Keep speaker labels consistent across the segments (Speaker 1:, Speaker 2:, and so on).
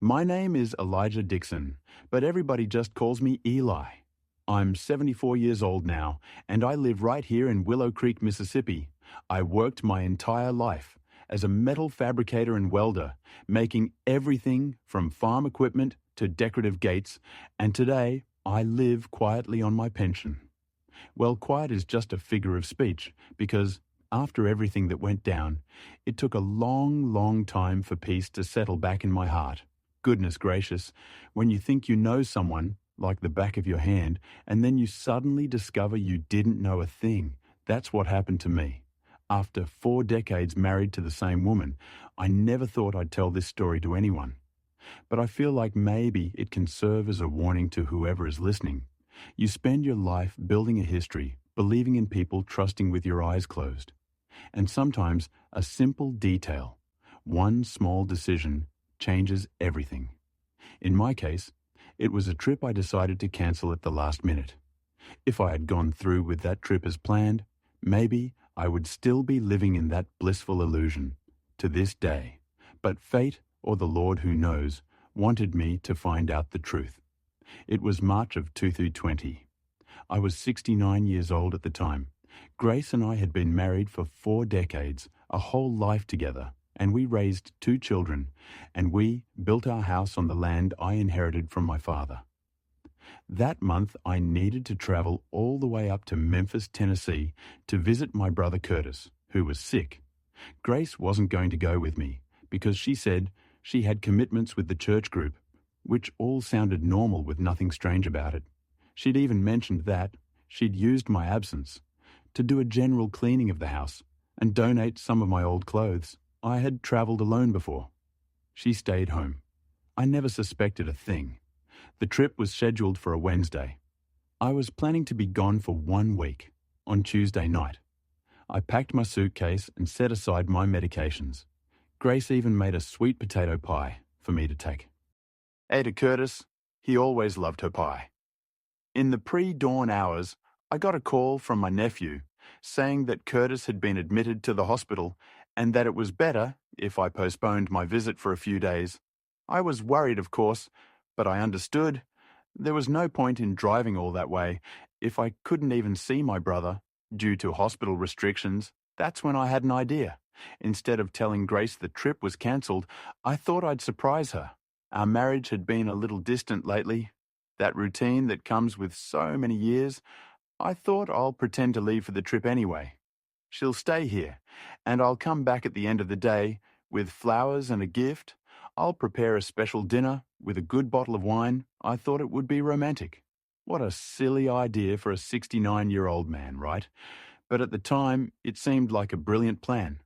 Speaker 1: My name is Elijah Dixon, but everybody just calls me Eli. I'm 74 years old now, and I live right here in Willow Creek, Mississippi. I worked my entire life as a metal fabricator and welder, making everything from farm equipment to decorative gates, and today I live quietly on my pension. Well, quiet is just a figure of speech, because after everything that went down, it took a long, long time for peace to settle back in my heart. Goodness gracious, when you think you know someone, like the back of your hand, and then you suddenly discover you didn't know a thing. That's what happened to me. After 4 decades married to the same woman, I never thought I'd tell this story to anyone. But I feel like maybe it can serve as a warning to whoever is listening. You spend your life building a history, believing in people, trusting with your eyes closed. And sometimes a simple detail, one small decision, changes everything. In my case, it was a trip I decided to cancel at the last minute. If I had gone through with that trip as planned, maybe I would still be living in that blissful illusion to this day. But fate, or the Lord who knows, wanted me to find out the truth. It was March of 2020. I was 69 years old at the time. Grace and I had been married for 4 decades, a whole life together, and we raised 2 children, and we built our house on the land I inherited from my father. That month, I needed to travel all the way up to Memphis, Tennessee, to visit my brother Curtis, who was sick. Grace wasn't going to go with me, because she said she had commitments with the church group, which all sounded normal with nothing strange about it. She'd even mentioned that she'd used my absence to do a general cleaning of the house and donate some of my old clothes. I had traveled alone before. She stayed home. I never suspected a thing. The trip was scheduled for a Wednesday. I was planning to be gone for 1 week, on Tuesday night. I packed my suitcase and set aside my medications. Grace even made a sweet potato pie for me to take. Ada Curtis, he always loved her pie. In the pre-dawn hours, I got a call from my nephew saying that Curtis had been admitted to the hospital and that it was better if I postponed my visit for a few days. I was worried, of course, but I understood. There was no point in driving all that way if I couldn't even see my brother due to hospital restrictions. That's when I had an idea. Instead of telling Grace the trip was cancelled, I thought I'd surprise her. Our marriage had been a little distant lately. That routine that comes with so many years, I thought I'll pretend to leave for the trip anyway. She'll stay here, and I'll come back at the end of the day with flowers and a gift. I'll prepare a special dinner with a good bottle of wine. I thought it would be romantic. What a silly idea for a 69-year-old man, right? But at the time, it seemed like a brilliant plan.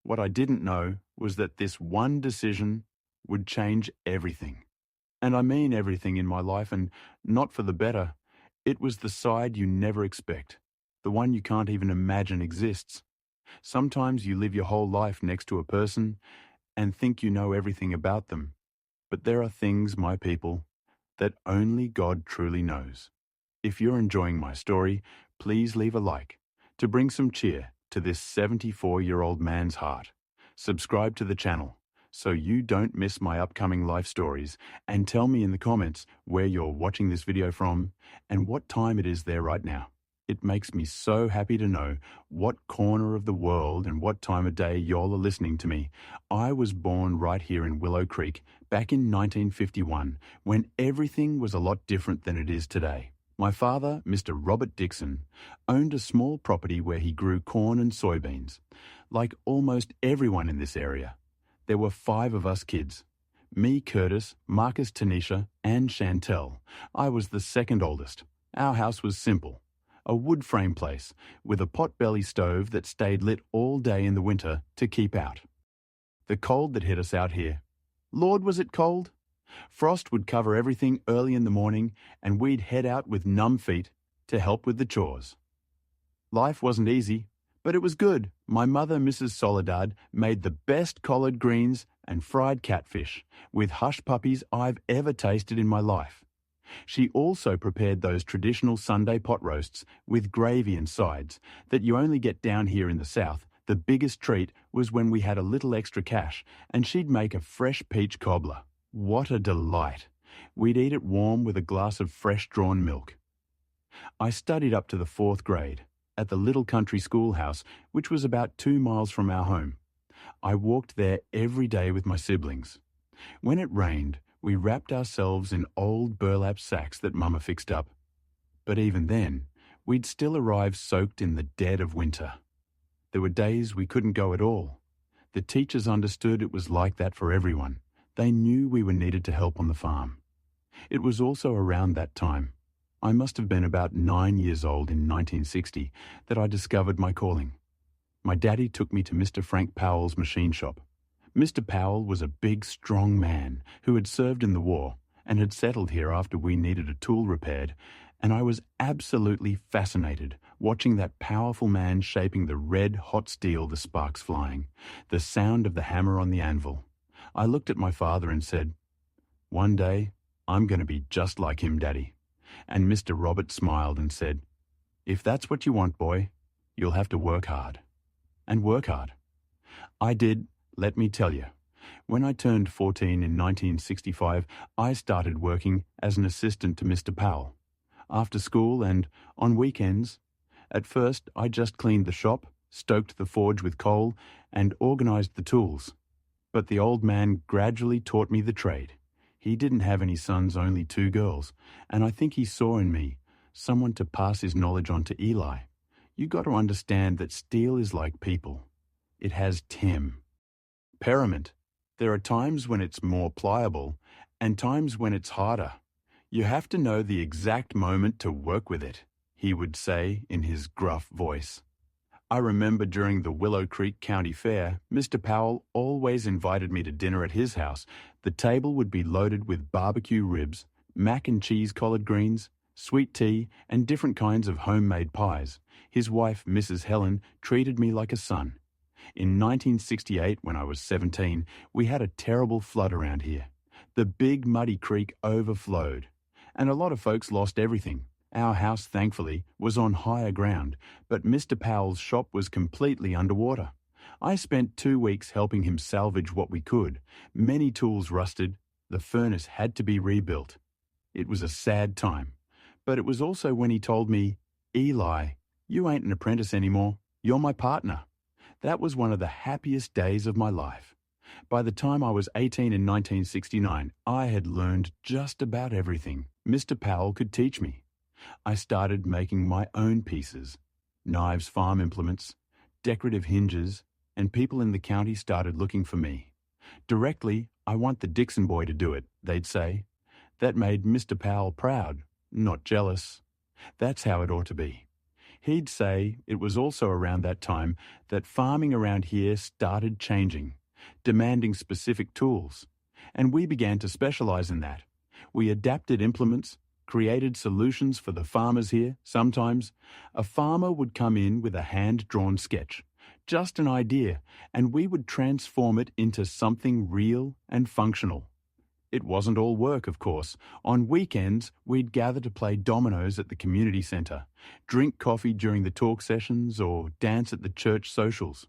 Speaker 1: What I didn't know was that this one decision would change everything. And I mean everything in my life, and not for the better. It was the side you never expect, the one you can't even imagine exists. Sometimes you live your whole life next to a person and think you know everything about them. But there are things, my people, that only God truly knows. If you're enjoying my story, please leave a like to bring some cheer to this 74-year-old man's heart. Subscribe to the channel so you don't miss my upcoming life stories, and tell me in the comments where you're watching this video from and what time it is there right now. It makes me so happy to know what corner of the world and what time of day y'all are listening to me. I was born right here in Willow Creek back in 1951, when everything was a lot different than it is today. My father, Mr. Robert Dixon, owned a small property where he grew corn and soybeans. Like almost everyone in this area, there were 5 of us kids. Me, Curtis, Marcus, Tanisha, and Chantel. I was the second oldest. Our house was simple. A wood frame place with a pot-belly stove that stayed lit all day in the winter to keep out. The cold that hit us out here. Lord, was it cold? Frost would cover everything early in the morning, and we'd head out with numb feet to help with the chores. Life wasn't easy, but it was good. My mother, Mrs. Soledad, made the best collard greens and fried catfish with hush puppies I've ever tasted in my life. She also prepared those traditional Sunday pot roasts with gravy and sides that you only get down here in the South. The biggest treat was when we had a little extra cash and she'd make a fresh peach cobbler. What a delight! We'd eat it warm with a glass of fresh-drawn milk. I studied up to the 4th grade at the little country schoolhouse, which was about 2 miles from our home. I walked there every day with my siblings. When it rained, we wrapped ourselves in old burlap sacks that Mama fixed up. But even then, we'd still arrive soaked in the dead of winter. There were days we couldn't go at all. The teachers understood it was like that for everyone. They knew we were needed to help on the farm. It was also around that time, I must have been about 9 years old in 1960, that I discovered my calling. My daddy took me to Mr. Frank Powell's machine shop. Mr. Powell was a big, strong man who had served in the war and had settled here after we needed a tool repaired, and I was absolutely fascinated watching that powerful man shaping the red, hot steel, the sparks flying, the sound of the hammer on the anvil. I looked at my father and said, "One day, I'm going to be just like him, Daddy." And Mr. Robert smiled and said, "If that's what you want, boy, you'll have to work hard." And work hard. I did, let me tell you. When I turned 14 in 1965, I started working as an assistant to Mr. Powell. After school and on weekends. At first, I just cleaned the shop, stoked the forge with coal, and organized the tools. But the old man gradually taught me the trade. He didn't have any sons, only 2 girls, and I think he saw in me someone to pass his knowledge on to Eli. You got to understand that steel is like people. It has temperament. There are times when it's more pliable and times when it's harder. You have to know the exact moment to work with it, he would say in his gruff voice. I remember during the Willow Creek County Fair, Mr. Powell always invited me to dinner at his house. The table would be loaded with barbecue ribs, mac and cheese collard greens, sweet tea, and different kinds of homemade pies. His wife, Mrs. Helen, treated me like a son. In 1968, when I was 17, we had a terrible flood around here. The big muddy creek overflowed, and a lot of folks lost everything. Our house, thankfully, was on higher ground, but Mr. Powell's shop was completely underwater. I spent 2 weeks helping him salvage what we could. Many tools rusted. The furnace had to be rebuilt. It was a sad time, but it was also when he told me, "Eli, you ain't an apprentice anymore. You're my partner." That was one of the happiest days of my life. By the time I was 18 in 1969, I had learned just about everything Mr. Powell could teach me. I started making my own pieces, knives, farm implements, decorative hinges, and people in the county started looking for me. Directly, "I want the Dixon boy to do it," they'd say. That made Mr. Powell proud, not jealous. That's how it ought to be. He'd say it was also around that time that farming around here started changing, demanding specific tools, and we began to specialize in that. We adapted implements, created solutions for the farmers here. Sometimes a farmer would come in with a hand-drawn sketch, just an idea, and we would transform it into something real and functional. It wasn't all work, of course. On weekends, we'd gather to play dominoes at the community centre, drink coffee during the talk sessions, or dance at the church socials.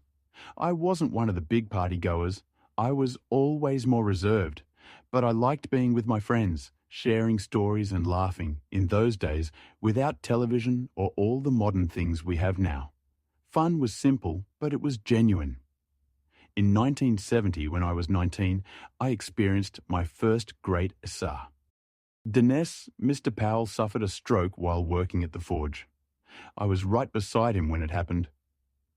Speaker 1: I wasn't one of the big party goers. I was always more reserved, but I liked being with my friends, sharing stories and laughing, in those days, without television or all the modern things we have now. Fun was simple, but it was genuine. In 1970, when I was 19, I experienced my first great Issa. Dinesh, Mr. Powell suffered a stroke while working at the forge. I was right beside him when it happened.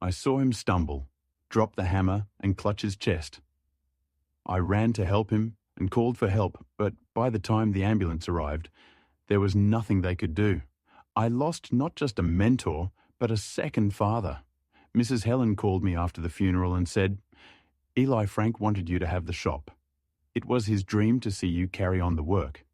Speaker 1: I saw him stumble, drop the hammer, and clutch his chest. I ran to help him and called for help, but by the time the ambulance arrived, there was nothing they could do. I lost not just a mentor, but a second father. Mrs. Helen called me after the funeral and said, "Eli Frank wanted you to have the shop. It was his dream to see you carry on the work."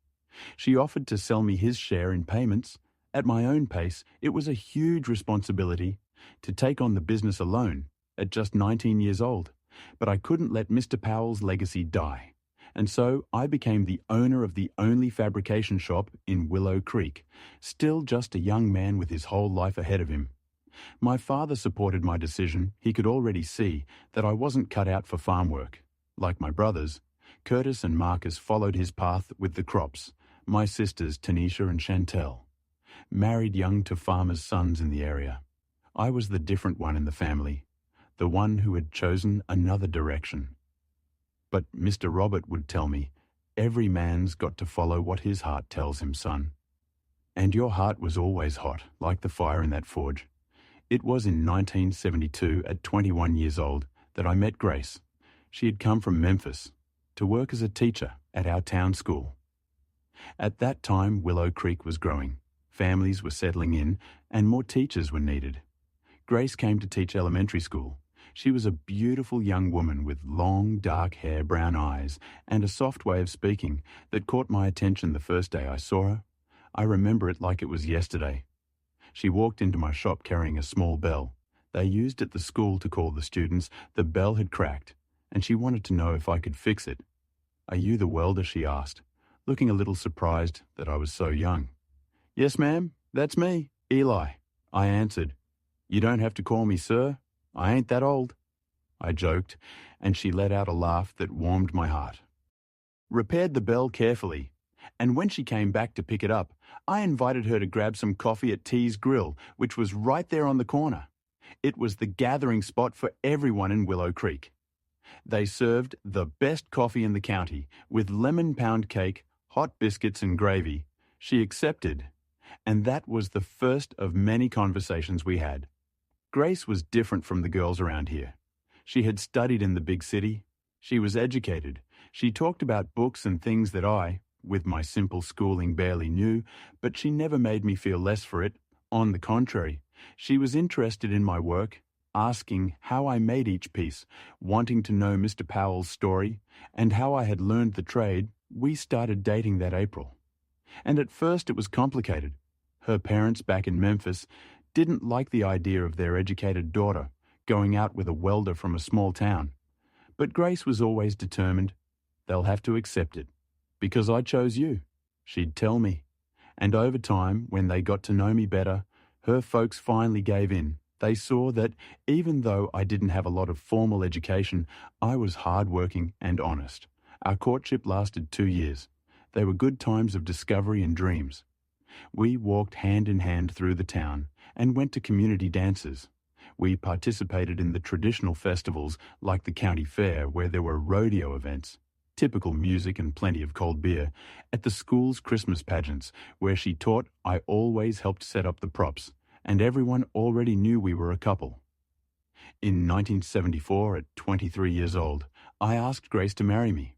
Speaker 1: She offered to sell me his share in payments. At my own pace, it was a huge responsibility to take on the business alone at just 19 years old, but I couldn't let Mr. Powell's legacy die. And so I became the owner of the only fabrication shop in Willow Creek, still just a young man with his whole life ahead of him. My father supported my decision. He could already see that I wasn't cut out for farm work. Like my brothers, Curtis and Marcus followed his path with the crops, my sisters Tanisha and Chantel. Married young to farmers' sons in the area. I was the different one in the family, the one who had chosen another direction. But Mr. Robert would tell me, every man's got to follow what his heart tells him, son. And your heart was always hot, like the fire in that forge. It was in 1972, at 21 years old, that I met Grace. She had come from Memphis to work as a teacher at our town school. At that time, Willow Creek was growing. Families were settling in, and more teachers were needed. Grace came to teach elementary school. She was a beautiful young woman with long, dark hair, brown eyes, and a soft way of speaking that caught my attention the first day I saw her. I remember it like it was yesterday. She walked into my shop carrying a small bell. They used at the school to call the students. The bell had cracked, and she wanted to know if I could fix it. "Are you the welder?" she asked, looking a little surprised that I was so young. "Yes, ma'am, that's me, Eli," I answered. "You don't have to call me sir. I ain't that old," I joked, and she let out a laugh that warmed my heart. Repaired the bell carefully, and when she came back to pick it up, I invited her to grab some coffee at T's Grill, which was right there on the corner. It was the gathering spot for everyone in Willow Creek. They served the best coffee in the county, with lemon pound cake, hot biscuits and gravy. She accepted, and that was the first of many conversations we had. Grace was different from the girls around here. She had studied in the big city. She was educated. She talked about books and things that I, with my simple schooling, barely knew, but she never made me feel less for it. On the contrary, she was interested in my work, asking how I made each piece, wanting to know Mr. Powell's story, and how I had learned the trade. We started dating that April. And at first it was complicated. Her parents back in Memphis didn't like the idea of their educated daughter going out with a welder from a small town. But Grace was always determined. "They'll have to accept it, because I chose you," she'd tell me. And over time, when they got to know me better, her folks finally gave in. They saw that even though I didn't have a lot of formal education, I was hardworking and honest. Our courtship lasted 2 years. They were good times of discovery and dreams. We walked hand in hand through the town and went to community dances. We participated in the traditional festivals like the county fair, where there were rodeo events, typical music and plenty of cold beer. At the school's Christmas pageants, where she taught, I always helped set up the props, and everyone already knew we were a couple. In 1974, at 23 years old, I asked Grace to marry me.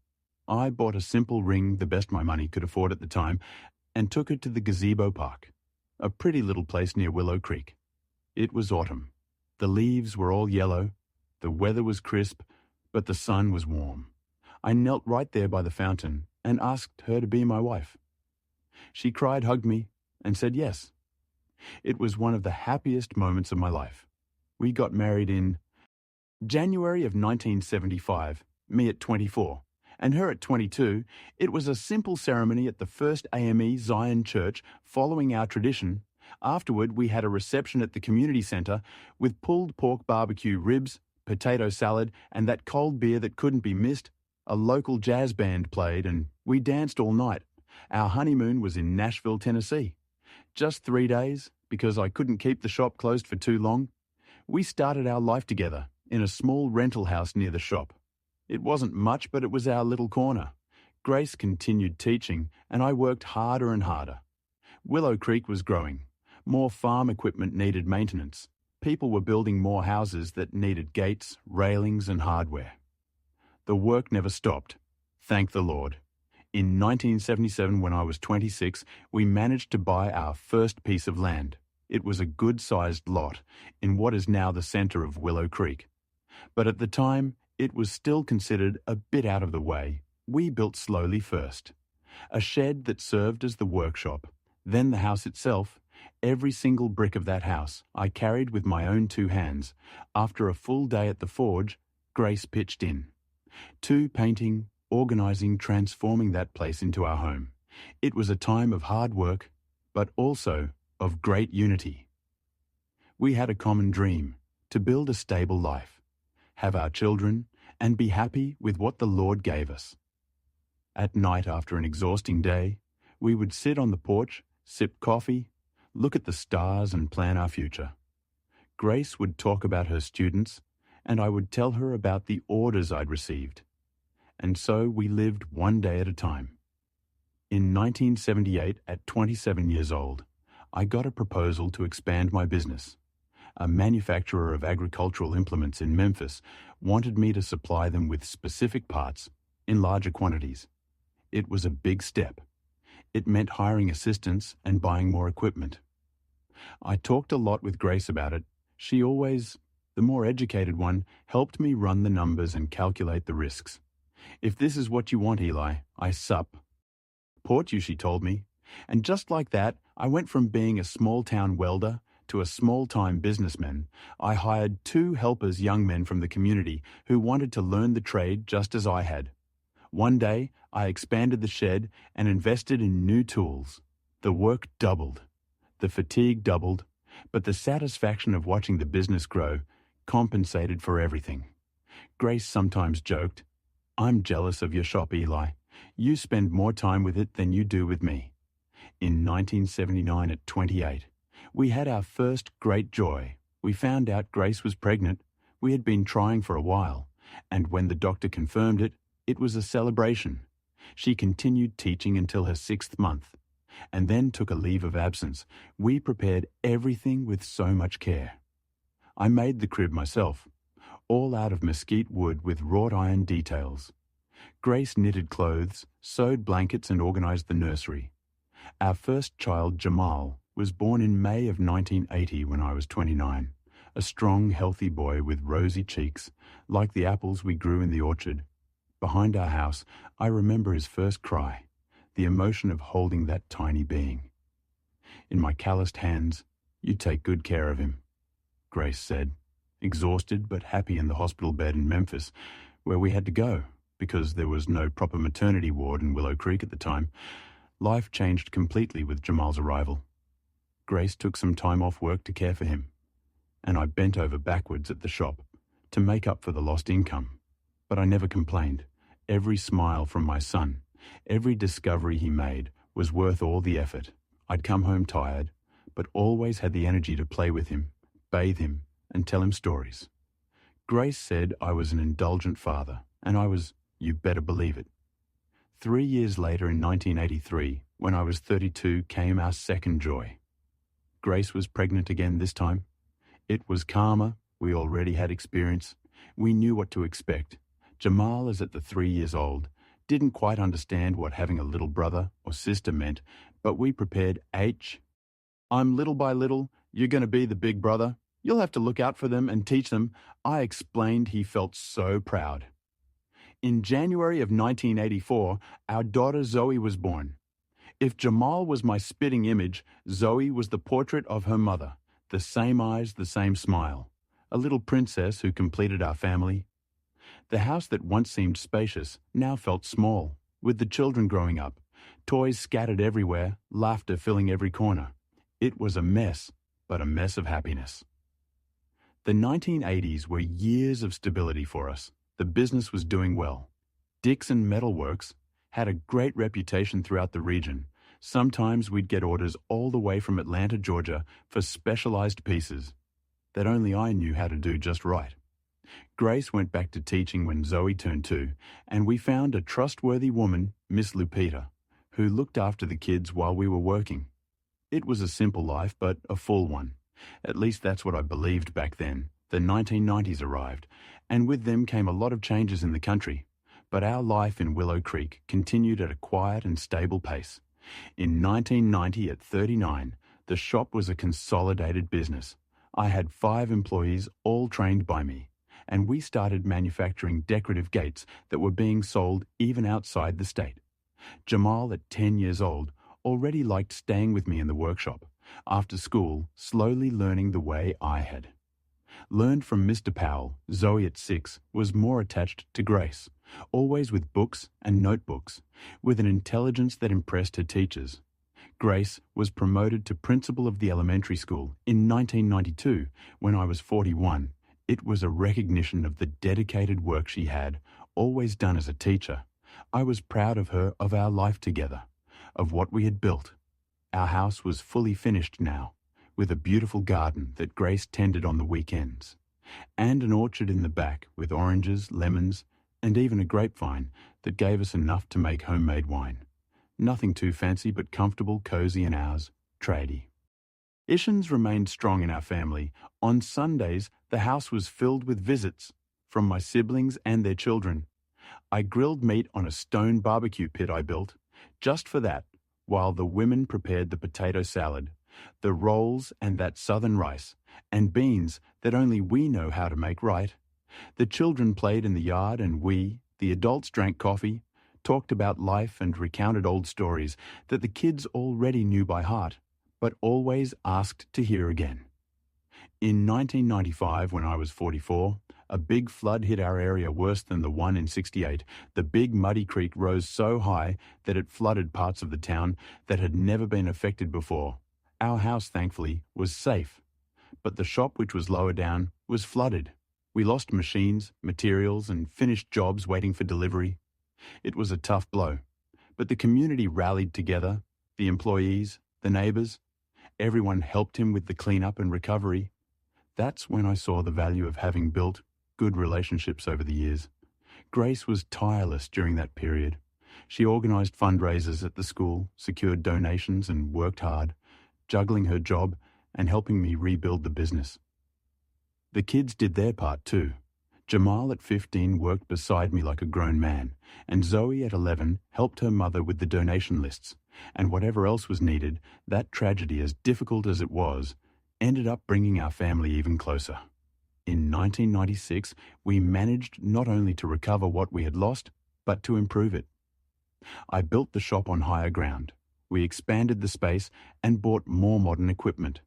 Speaker 1: I bought a simple ring, the best my money could afford at the time, and took her to the Gazebo Park, a pretty little place near Willow Creek. It was autumn. The leaves were all yellow, the weather was crisp, but the sun was warm. I knelt right there by the fountain and asked her to be my wife. She cried, hugged me, and said yes. It was one of the happiest moments of my life. We got married in January of 1975, me at 24, and her at 22. It was a simple ceremony at the First AME Zion Church, following our tradition. Afterward, we had a reception at the community centre with pulled pork barbecue ribs, potato salad, and that cold beer that couldn't be missed. A local jazz band played, and we danced all night. Our honeymoon was in Nashville, Tennessee. Just 3 days, because I couldn't keep the shop closed for too long. We started our life together in a small rental house near the shop. It wasn't much, but it was our little corner. Grace continued teaching, and I worked harder and harder. Willow Creek was growing. More farm equipment needed maintenance. People were building more houses that needed gates, railings, and hardware. The work never stopped. Thank the Lord. In 1977, when I was 26, we managed to buy our first piece of land. It was a good-sized lot in what is now the centre of Willow Creek. But at the time, it was still considered a bit out of the way. We built slowly first. A shed that served as the workshop, then the house itself. Every single brick of that house I carried with my own 2 hands. After a full day at the forge, Grace pitched in. Painting, organising, transforming that place into our home. It was a time of hard work, but also of great unity. We had a common dream, to build a stable life, have our children, and be happy with what the Lord gave us. At night after an exhausting day, we would sit on the porch, sip coffee, look at the stars and plan our future. Grace would talk about her students, and I would tell her about the orders I'd received. And so we lived one day at a time. In 1978, at 27 years old, I got a proposal to expand my business. A manufacturer of agricultural implements in Memphis wanted me to supply them with specific parts in larger quantities. It was a big step. It meant hiring assistants and buying more equipment. I talked a lot with Grace about it. She always, the more educated one, helped me run the numbers and calculate the risks. If this is what you want, Eli, I support you, she told me. And just like that, I went from being a small-town welder to a small-time businessman. I hired 2 helpers, young men from the community who wanted to learn the trade just as I had. One day, I expanded the shed and invested in new tools. The work doubled. The fatigue doubled, but the satisfaction of watching the business grow compensated for everything. Grace sometimes joked, "I'm jealous of your shop, Eli. You spend more time with it than you do with me." In 1979, at 28, we had our first great joy. We found out Grace was pregnant. We had been trying for a while, and when the doctor confirmed it, it was a celebration. She continued teaching until her 6th month, and then took a leave of absence. We prepared everything with so much care. I made the crib myself, all out of mesquite wood with wrought iron details. Grace knitted clothes, sewed blankets and organized the nursery. Our first child, Jamal, was born in May of 1980 when I was 29. A strong, healthy boy with rosy cheeks, like the apples we grew in the orchard. Behind our house, I remember his first cry, the emotion of holding that tiny being. In my calloused hands, "You take good care of him," Grace said, exhausted but happy in the hospital bed in Memphis, where we had to go because there was no proper maternity ward in Willow Creek at the time. Life changed completely with Jamal's arrival. Grace took some time off work to care for him, and I bent over backwards at the shop to make up for the lost income. But I never complained. Every smile from my son, every discovery he made was worth all the effort. I'd come home tired, but always had the energy to play with him, bathe him, and tell him stories. Grace said I was an indulgent father, and I was, you better believe it. 3 years later, in 1983, when I was 32, came our second joy. Grace was pregnant again this time. It was karma. We already had experience. We knew what to expect. Jamal is at the 3 years old, didn't quite understand what having a little brother or sister meant, but we prepared I'm little by little, you're going to be the big brother. You'll have to look out for them and teach them. I explained. He felt so proud. In January of 1984, our daughter Zoe was born. If Jamal was my spitting image, Zoe was the portrait of her mother, the same eyes, the same smile, a little princess who completed our family. The house that once seemed spacious now felt small, with the children growing up, toys scattered everywhere, laughter filling every corner. It was a mess, but a mess of happiness. The 1980s were years of stability for us. The business was doing well. Dixon Metalworks had a great reputation throughout the region. Sometimes we'd get orders all the way from Atlanta, Georgia, for specialized pieces that only I knew how to do just right. Grace went back to teaching when Zoe turned 2, and we found a trustworthy woman, Miss Lupita, who looked after the kids while we were working. It was a simple life, but a full one. At least that's what I believed back then. The 1990s arrived, and with them came a lot of changes in the country. But our life in Willow Creek continued at a quiet and stable pace. In 1990, at 39, the shop was a consolidated business. I had 5 employees, all trained by me, and we started manufacturing decorative gates that were being sold even outside the state. Jamal, at 10 years old, already liked staying with me in the workshop, after school, slowly learning the way I had. Learned from Mr. Powell, Zoe at 6 was more attached to Grace, always with books and notebooks, with an intelligence that impressed her teachers. Grace was promoted to principal of the elementary school in 1992 when I was 41. It was a recognition of the dedicated work she had, always done as a teacher, I was proud of her, of our life together, of what we had built. Our house was fully finished now, with a beautiful garden that Grace tended on the weekends, and an orchard in the back with oranges, lemons, and even a grapevine that gave us enough to make homemade wine. Nothing too fancy, but comfortable, cozy, and ours, tradie. Ishins remained strong in our family. On Sundays, the house was filled with visits from my siblings and their children. I grilled meat on a stone barbecue pit I built, just for that, while the women prepared the potato salad, the rolls and that southern rice, and beans that only we know how to make right. The children played in the yard and we, the adults, drank coffee, talked about life and recounted old stories that the kids already knew by heart, but always asked to hear again. In 1995, when I was 44, a big flood hit our area worse than the one in 68. The big muddy creek rose so high that it flooded parts of the town that had never been affected before. Our house, thankfully, was safe, but the shop, which was lower down, was flooded. We lost machines, materials, and finished jobs waiting for delivery. It was a tough blow, but the community rallied together, the employees, the neighbours. Everyone helped him with the cleanup and recovery. That's when I saw the value of having built good relationships over the years. Grace was tireless during that period. She organised fundraisers at the school, secured donations, and worked hard, juggling her job and helping me rebuild the business. The kids did their part too. Jamal at 15 worked beside me like a grown man, and Zoe at 11 helped her mother with the donation lists, and whatever else was needed. That tragedy, as difficult as it was, ended up bringing our family even closer. In 1996, we managed not only to recover what we had lost, but to improve it. I built the shop on higher ground. We expanded the space and bought more modern equipment.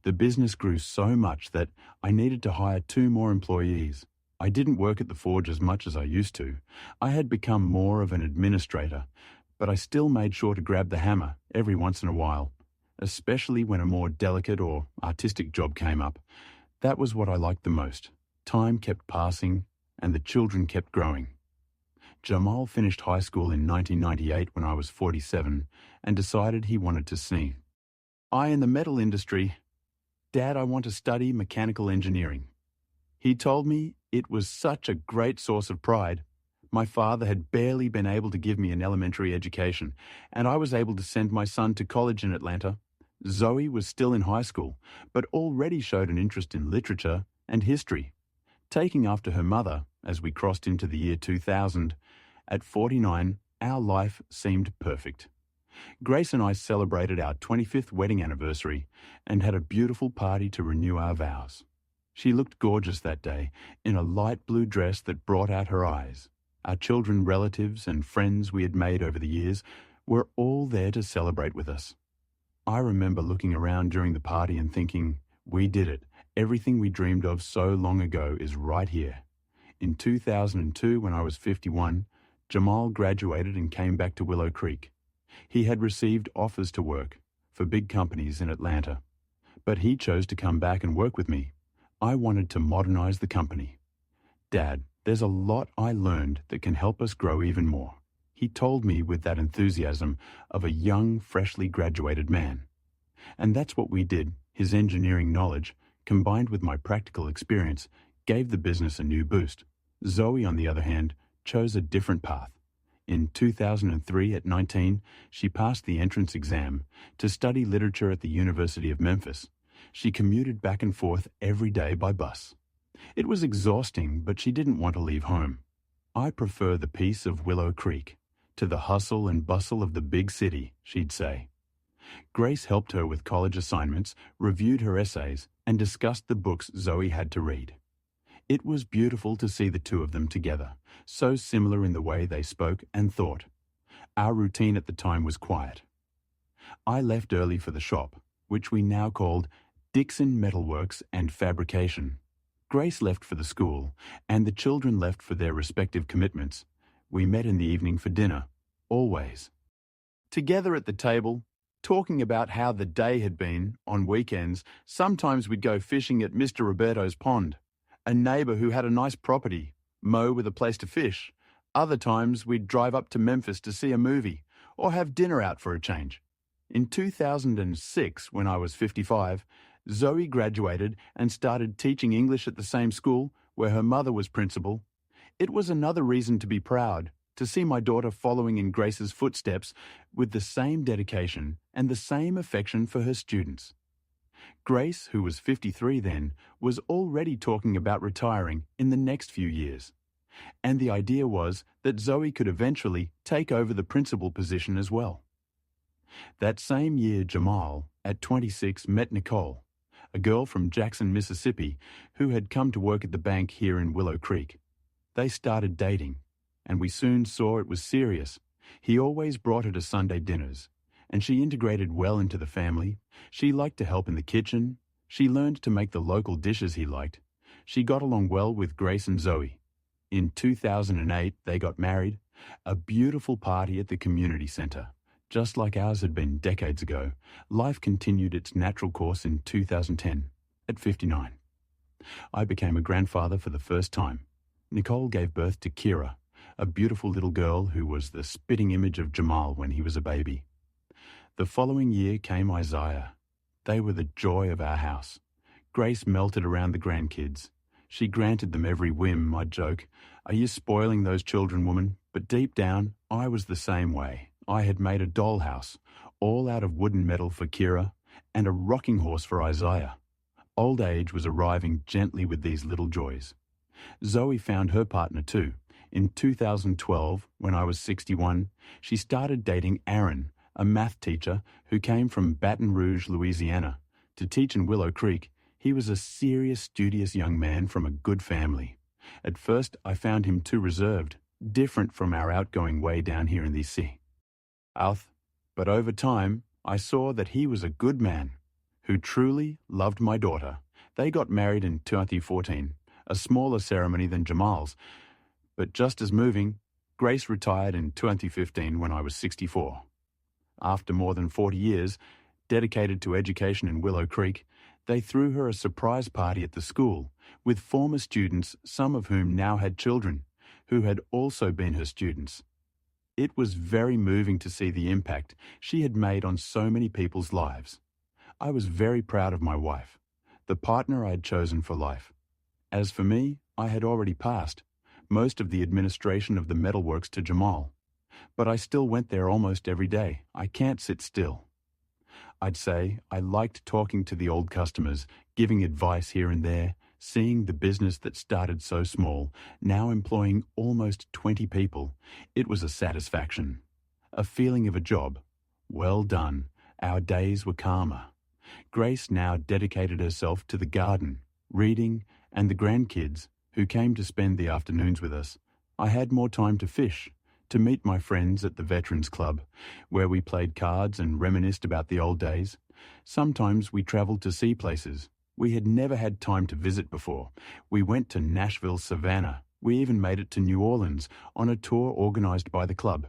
Speaker 1: The business grew so much that I needed to hire 2 more employees. I didn't work at the forge as much as I used to. I had become more of an administrator, but I still made sure to grab the hammer every once in a while, especially when a more delicate or artistic job came up. That was what I liked the most. Time kept passing, and the children kept growing. Jamal finished high school in 1998 when I was 47 and decided he wanted to sing. I in the metal industry. Dad, I want to study mechanical engineering. He told me it was such a great source of pride. My father had barely been able to give me an elementary education, and I was able to send my son to college in Atlanta. Zoe was still in high school, but already showed an interest in literature and history. Taking after her mother, as we crossed into the year 2000, at 49, our life seemed perfect. Grace and I celebrated our 25th wedding anniversary and had a beautiful party to renew our vows. She looked gorgeous that day, in a light blue dress that brought out her eyes. Our children, relatives, and friends we had made over the years were all there to celebrate with us. I remember looking around during the party and thinking, we did it. Everything we dreamed of so long ago is right here. In 2002, when I was 51, Jamal graduated and came back to Willow Creek. He had received offers to work for big companies in Atlanta, but he chose to come back and work with me. I wanted to modernize the company. Dad, there's a lot I learned that can help us grow even more. He told me with that enthusiasm of a young, freshly graduated man. And that's what we did. His engineering knowledge, combined with my practical experience, gave the business a new boost. Zoe, on the other hand, chose a different path. In 2003, at 19, she passed the entrance exam to study literature at the University of Memphis. She commuted back and forth every day by bus. It was exhausting, but she didn't want to leave home. I prefer the peace of Willow Creek to the hustle and bustle of the big city, she'd say. Grace helped her with college assignments, reviewed her essays, and discussed the books Zoe had to read. It was beautiful to see the two of them together, so similar in the way they spoke and thought. Our routine at the time was quiet. I left early for the shop, which we now called Dixon Metalworks and Fabrication. Grace left for the school, and the children left for their respective commitments. We met in the evening for dinner, always. Together at the table, talking about how the day had been. On weekends, sometimes we'd go fishing at Mr. Roberto's pond, a neighbour who had a nice property, Mo with a place to fish. Other times we'd drive up to Memphis to see a movie or have dinner out for a change. In 2006, when I was 55, Zoe graduated and started teaching English at the same school where her mother was principal. It was another reason to be proud, to see my daughter following in Grace's footsteps with the same dedication and the same affection for her students. Grace, who was 53 then, was already talking about retiring in the next few years. And the idea was that Zoe could eventually take over the principal position as well. That same year, Jamal, at 26, met Nicole, a girl from Jackson, Mississippi, who had come to work at the bank here in Willow Creek. They started dating, and we soon saw it was serious. He always brought her to Sunday dinners, and she integrated well into the family. She liked to help in the kitchen. She learned to make the local dishes he liked. She got along well with Grace and Zoe. In 2008, they got married, a beautiful party at the community center. Just like ours had been decades ago, life continued its natural course in 2010, at 59. I became a grandfather for the first time. Nicole gave birth to Kira, a beautiful little girl who was the spitting image of Jamal when he was a baby. The following year came Isaiah. They were the joy of our house. Grace melted around the grandkids. She granted them every whim, I'd joke. "Are you spoiling those children, woman?" But deep down, I was the same way. I had made a dollhouse, all out of wood and metal for Kira, and a rocking horse for Isaiah. Old age was arriving gently with these little joys. Zoe found her partner too. In 2012, when I was 61, she started dating Aaron, a math teacher who came from Baton Rouge, Louisiana, to teach in Willow Creek. He was a serious, studious young man from a good family. At first, I found him too reserved, different from our outgoing way down here in the sea. But over time, I saw that he was a good man who truly loved my daughter. They got married in 2014, a smaller ceremony than Jamal's, but just as moving. Grace retired in 2015 when I was 64. After more than 40 years, dedicated to education in Willow Creek, they threw her a surprise party at the school with former students, some of whom now had children, who had also been her students. It was very moving to see the impact she had made on so many people's lives. I was very proud of my wife, the partner I had chosen for life. As for me, I had already passed most of the administration of the metalworks to Jamal, but I still went there almost every day. I can't sit still. I'd say I liked talking to the old customers, giving advice here and there, seeing the business that started so small, now employing almost 20 people. It was a satisfaction, a feeling of a job. Well done. Our days were calmer. Grace now dedicated herself to the garden, reading, and the grandkids, who came to spend the afternoons with us. I had more time to fish, to meet my friends at the Veterans Club, where we played cards and reminisced about the old days. Sometimes we travelled to see places we had never had time to visit before. We went to Nashville, Savannah. We even made it to New Orleans on a tour organised by the club.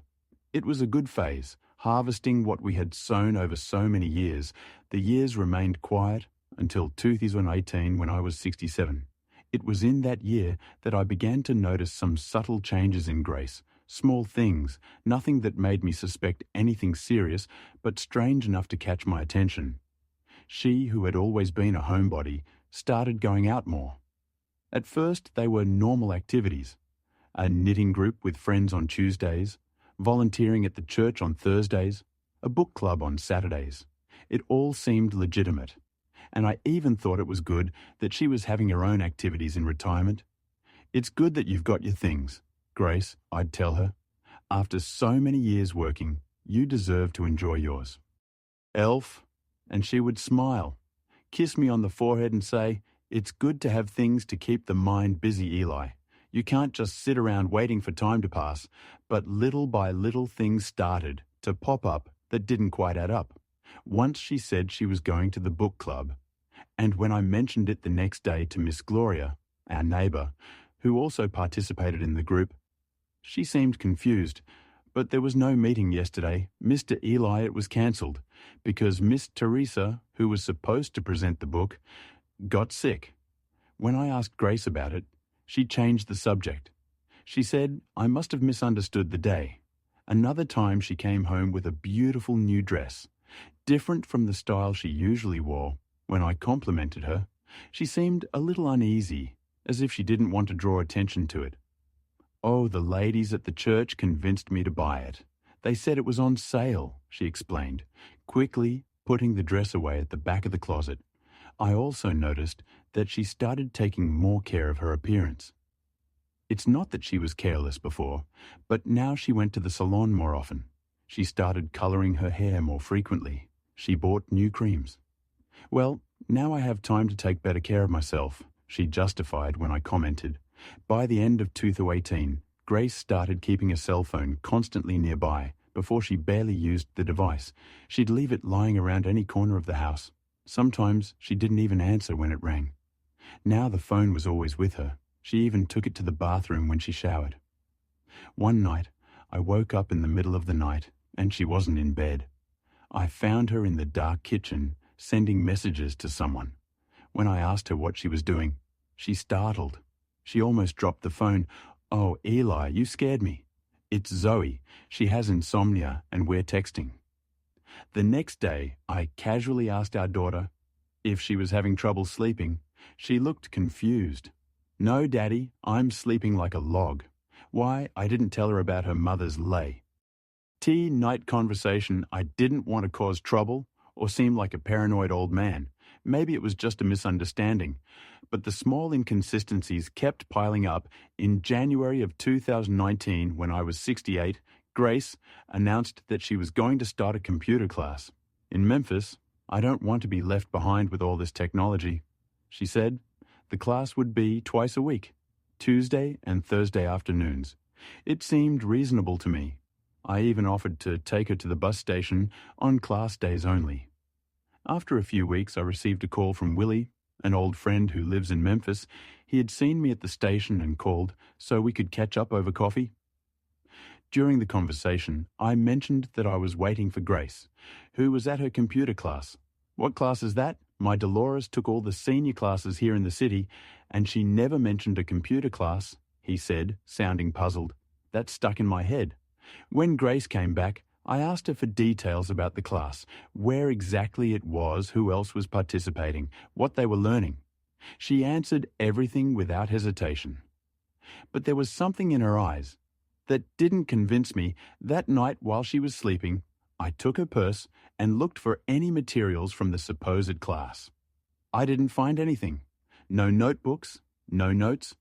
Speaker 1: It was a good phase, harvesting what we had sown over so many years. The years remained quiet until 2018 when I was 67. It was in that year that I began to notice some subtle changes in Grace. Small things, nothing that made me suspect anything serious, but strange enough to catch my attention. She, who had always been a homebody, started going out more. At first, they were normal activities. A knitting group with friends on Tuesdays, volunteering at the church on Thursdays, a book club on Saturdays. It all seemed legitimate. And I even thought it was good that she was having her own activities in retirement. "It's good that you've got your things, Grace," I'd tell her. "After so many years working, you deserve to enjoy yours." "Elf," and she would smile, kiss me on the forehead and say, "It's good to have things to keep the mind busy, Eli. You can't just sit around waiting for time to pass." But little by little things started to pop up that didn't quite add up. Once she said she was going to the book club, and when I mentioned it the next day to Miss Gloria, our neighbour, who also participated in the group, she seemed confused. But there was no meeting yesterday. Mr. Eli, it was cancelled, because Miss Teresa, who was supposed to present the book, got sick. When I asked Grace about it, she changed the subject. She said I must have misunderstood the day. Another time she came home with a beautiful new dress, different from the style she usually wore. When I complimented her, she seemed a little uneasy, as if she didn't want to draw attention to it. Oh, the ladies at the church convinced me to buy it. They said it was on sale, she explained, quickly putting the dress away at the back of the closet. I also noticed that she started taking more care of her appearance. It's not that she was careless before, but now she went to the salon more often. She started coloring her hair more frequently. She bought new creams. Well, now I have time to take better care of myself, she justified when I commented. By the end of 2018, Grace started keeping a cell phone constantly nearby. Before she barely used the device, she'd leave it lying around any corner of the house. Sometimes she didn't even answer when it rang. Now the phone was always with her. She even took it to the bathroom when she showered. One night, I woke up in the middle of the night and she wasn't in bed. I found her in the dark kitchen, sending messages to someone. When I asked her what she was doing, she startled. She almost dropped the phone. "Oh, Eli, you scared me. It's Zoe. She has insomnia and we're texting." The next day, I casually asked our daughter if she was having trouble sleeping. She looked confused. "No, Daddy, I'm sleeping like a log." Why, I didn't tell her about her mother's lay. Night conversation. I didn't want to cause trouble or seem like a paranoid old man. Maybe it was just a misunderstanding. But the small inconsistencies kept piling up. In January of 2019, when I was 68, Grace announced that she was going to start a computer class. In Memphis, I don't want to be left behind with all this technology. She said the class would be twice a week, Tuesday and Thursday afternoons. It seemed reasonable to me. I even offered to take her to the bus station on class days only. After a few weeks, I received a call from Willie, an old friend who lives in Memphis. He had seen me at the station and called so we could catch up over coffee. During the conversation, I mentioned that I was waiting for Grace, who was at her computer class. "What class is that? My Dolores took all the senior classes here in the city, and she never mentioned a computer class," he said, sounding puzzled. That stuck in my head. When Grace came back, I asked her for details about the class, where exactly it was, who else was participating, what they were learning. She answered everything without hesitation. But there was something in her eyes that didn't convince me. That night while she was sleeping, I took her purse and looked for any materials from the supposed class. I didn't find anything. No notebooks, no notes,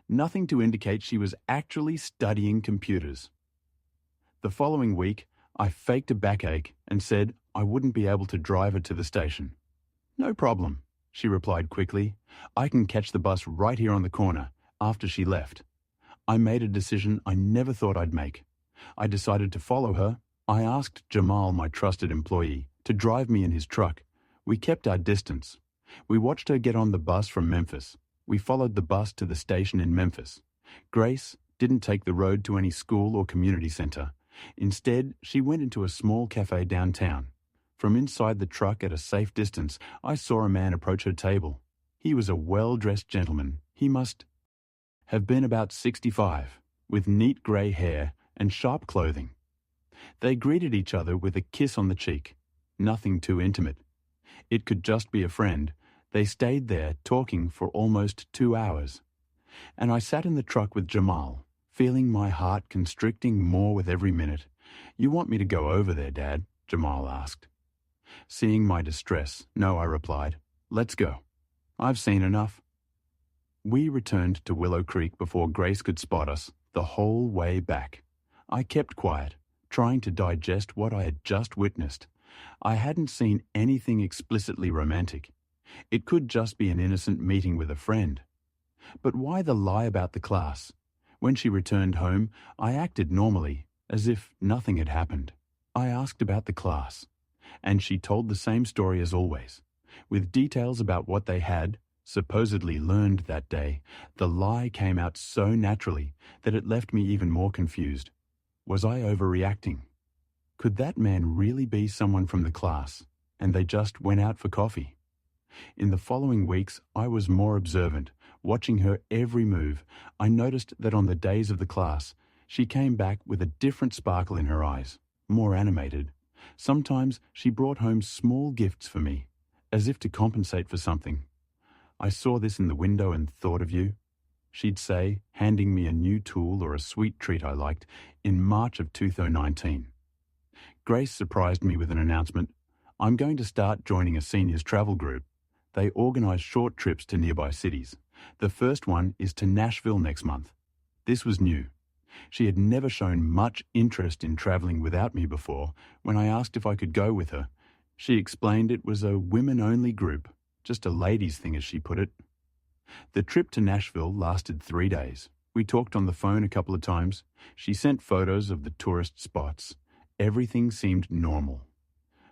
Speaker 1: nothing to indicate she was actually studying computers. The following week, I faked a backache and said I wouldn't be able to drive her to the station. "No problem," she replied quickly. "I can catch the bus right here on the corner." After she left, I made a decision I never thought I'd make. I decided to follow her. I asked Jamal, my trusted employee, to drive me in his truck. We kept our distance. We watched her get on the bus from Memphis. We followed the bus to the station in Memphis. Grace didn't take the road to any school or community center. Instead, she went into a small cafe downtown. From inside the truck at a safe distance, I saw a man approach her table. He was a well-dressed gentleman. He must have been about 65, with neat grey hair and sharp clothing. They greeted each other with a kiss on the cheek. Nothing too intimate. It could just be a friend. They stayed there talking for almost 2 hours. And I sat in the truck with Jamal, feeling my heart constricting more with every minute. "You want me to go over there, Dad?" Jamal asked. Seeing my distress, "No," I replied. "Let's go. I've seen enough." We returned to Willow Creek before Grace could spot us, the whole way back. I kept quiet, trying to digest what I had just witnessed. I hadn't seen anything explicitly romantic. It could just be an innocent meeting with a friend. But why the lie about the class? When she returned home, I acted normally, as if nothing had happened. I asked about the class, and she told the same story as always, with details about what they had supposedly learned that day. The lie came out so naturally that it left me even more confused. Was I overreacting? Could that man really be someone from the class, and they just went out for coffee? In the following weeks, I was more observant, watching her every move. I noticed that on the days of the class, she came back with a different sparkle in her eyes, more animated. Sometimes she brought home small gifts for me, as if to compensate for something. I saw this in the window and thought of you, she'd say, handing me a new tool or a sweet treat I liked, in March of 2019. Grace surprised me with an announcement. I'm going to start joining a seniors travel group. They organise short trips to nearby cities. The first one is to Nashville next month. This was new. She had never shown much interest in travelling without me before. When I asked if I could go with her, she explained it was a women-only group, just a ladies' thing as she put it. The trip to Nashville lasted 3 days. We talked on the phone a couple of times. She sent photos of the tourist spots. Everything seemed normal.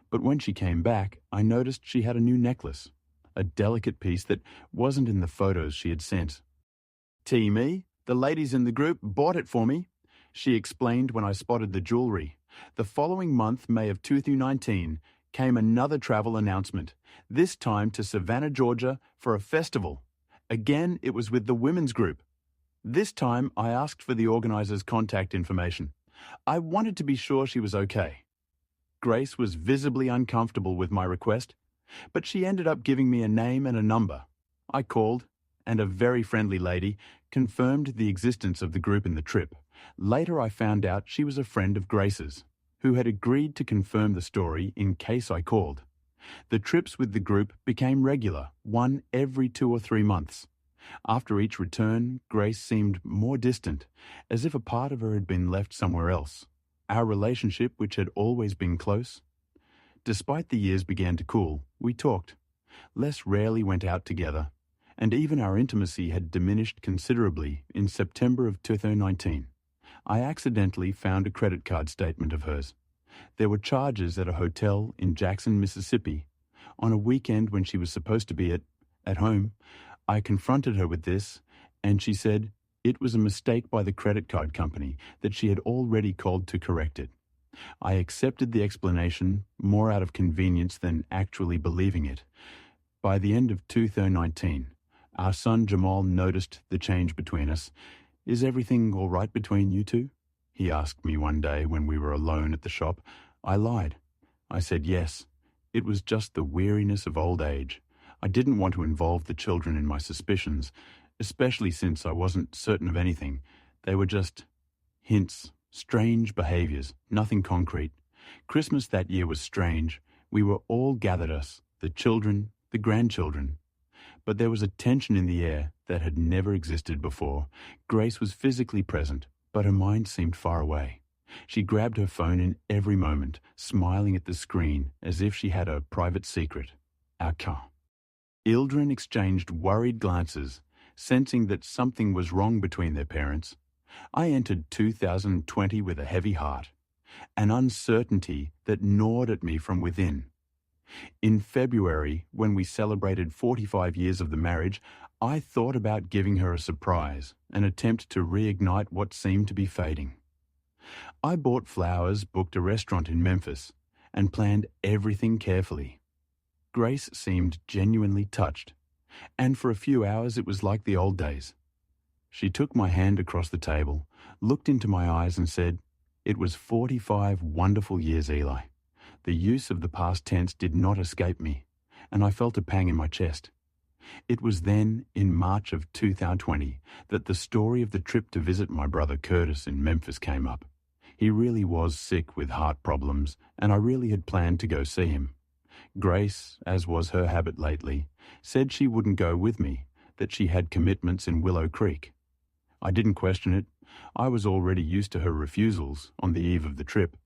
Speaker 1: But when she came back, I noticed she had a new necklace, a delicate piece that wasn't in the photos she had sent. Me, the ladies in the group bought it for me, she explained when I spotted the jewellery. The following month, May of 2019, came another travel announcement, this time to Savannah, Georgia, for a festival. Again, it was with the women's group. This time, I asked for the organiser's contact information. I wanted to be sure she was okay. Grace was visibly uncomfortable with my request, but she ended up giving me a name and a number. I called, and a very friendly lady confirmed the existence of the group in the trip. Later I found out she was a friend of Grace's, who had agreed to confirm the story in case I called. The trips with the group became regular, one every 2 or 3 months. After each return, Grace seemed more distant, as if a part of her had been left somewhere else. Our relationship, which had always been close. Despite the years began to cool, we talked, less rarely went out together, and even our intimacy had diminished considerably in September of 2019. I accidentally found a credit card statement of hers. There were charges at a hotel in Jackson, Mississippi. On a weekend when she was supposed to be at home, I confronted her with this, and she said it was a mistake by the credit card company, that she had already called to correct it. I accepted the explanation more out of convenience than actually believing it. By the end of 2019, our son Jamal noticed the change between us. Is everything all right between you two? He asked me one day when we were alone at the shop. I lied. I said yes. It was just the weariness of old age. I didn't want to involve the children in my suspicions, especially since I wasn't certain of anything. They were just hints, strange behaviours, nothing concrete. Christmas that year was strange. We were all gathered us, the children, the grandchildren. But there was a tension in the air that had never existed before. Grace was physically present, but her mind seemed far away. She grabbed her phone in every moment, smiling at the screen as if she had a private secret. Our car. Ildren exchanged worried glances, sensing that something was wrong between their parents. I entered 2020 with a heavy heart, an uncertainty that gnawed at me from within. In February, when we celebrated 45 years of the marriage, I thought about giving her a surprise, an attempt to reignite what seemed to be fading. I bought flowers, booked a restaurant in Memphis, and planned everything carefully. Grace seemed genuinely touched, and for a few hours it was like the old days. She took my hand across the table, looked into my eyes and said, "It was 45 wonderful years, Eli." The use of the past tense did not escape me, and I felt a pang in my chest. It was then, in March of 2020, that the story of the trip to visit my brother Curtis in Memphis came up. He really was sick with heart problems, and I really had planned to go see him. Grace, as was her habit lately, said she wouldn't go with me, that she had commitments in Willow Creek. I didn't question it. I was already used to her refusals on the eve of the trip.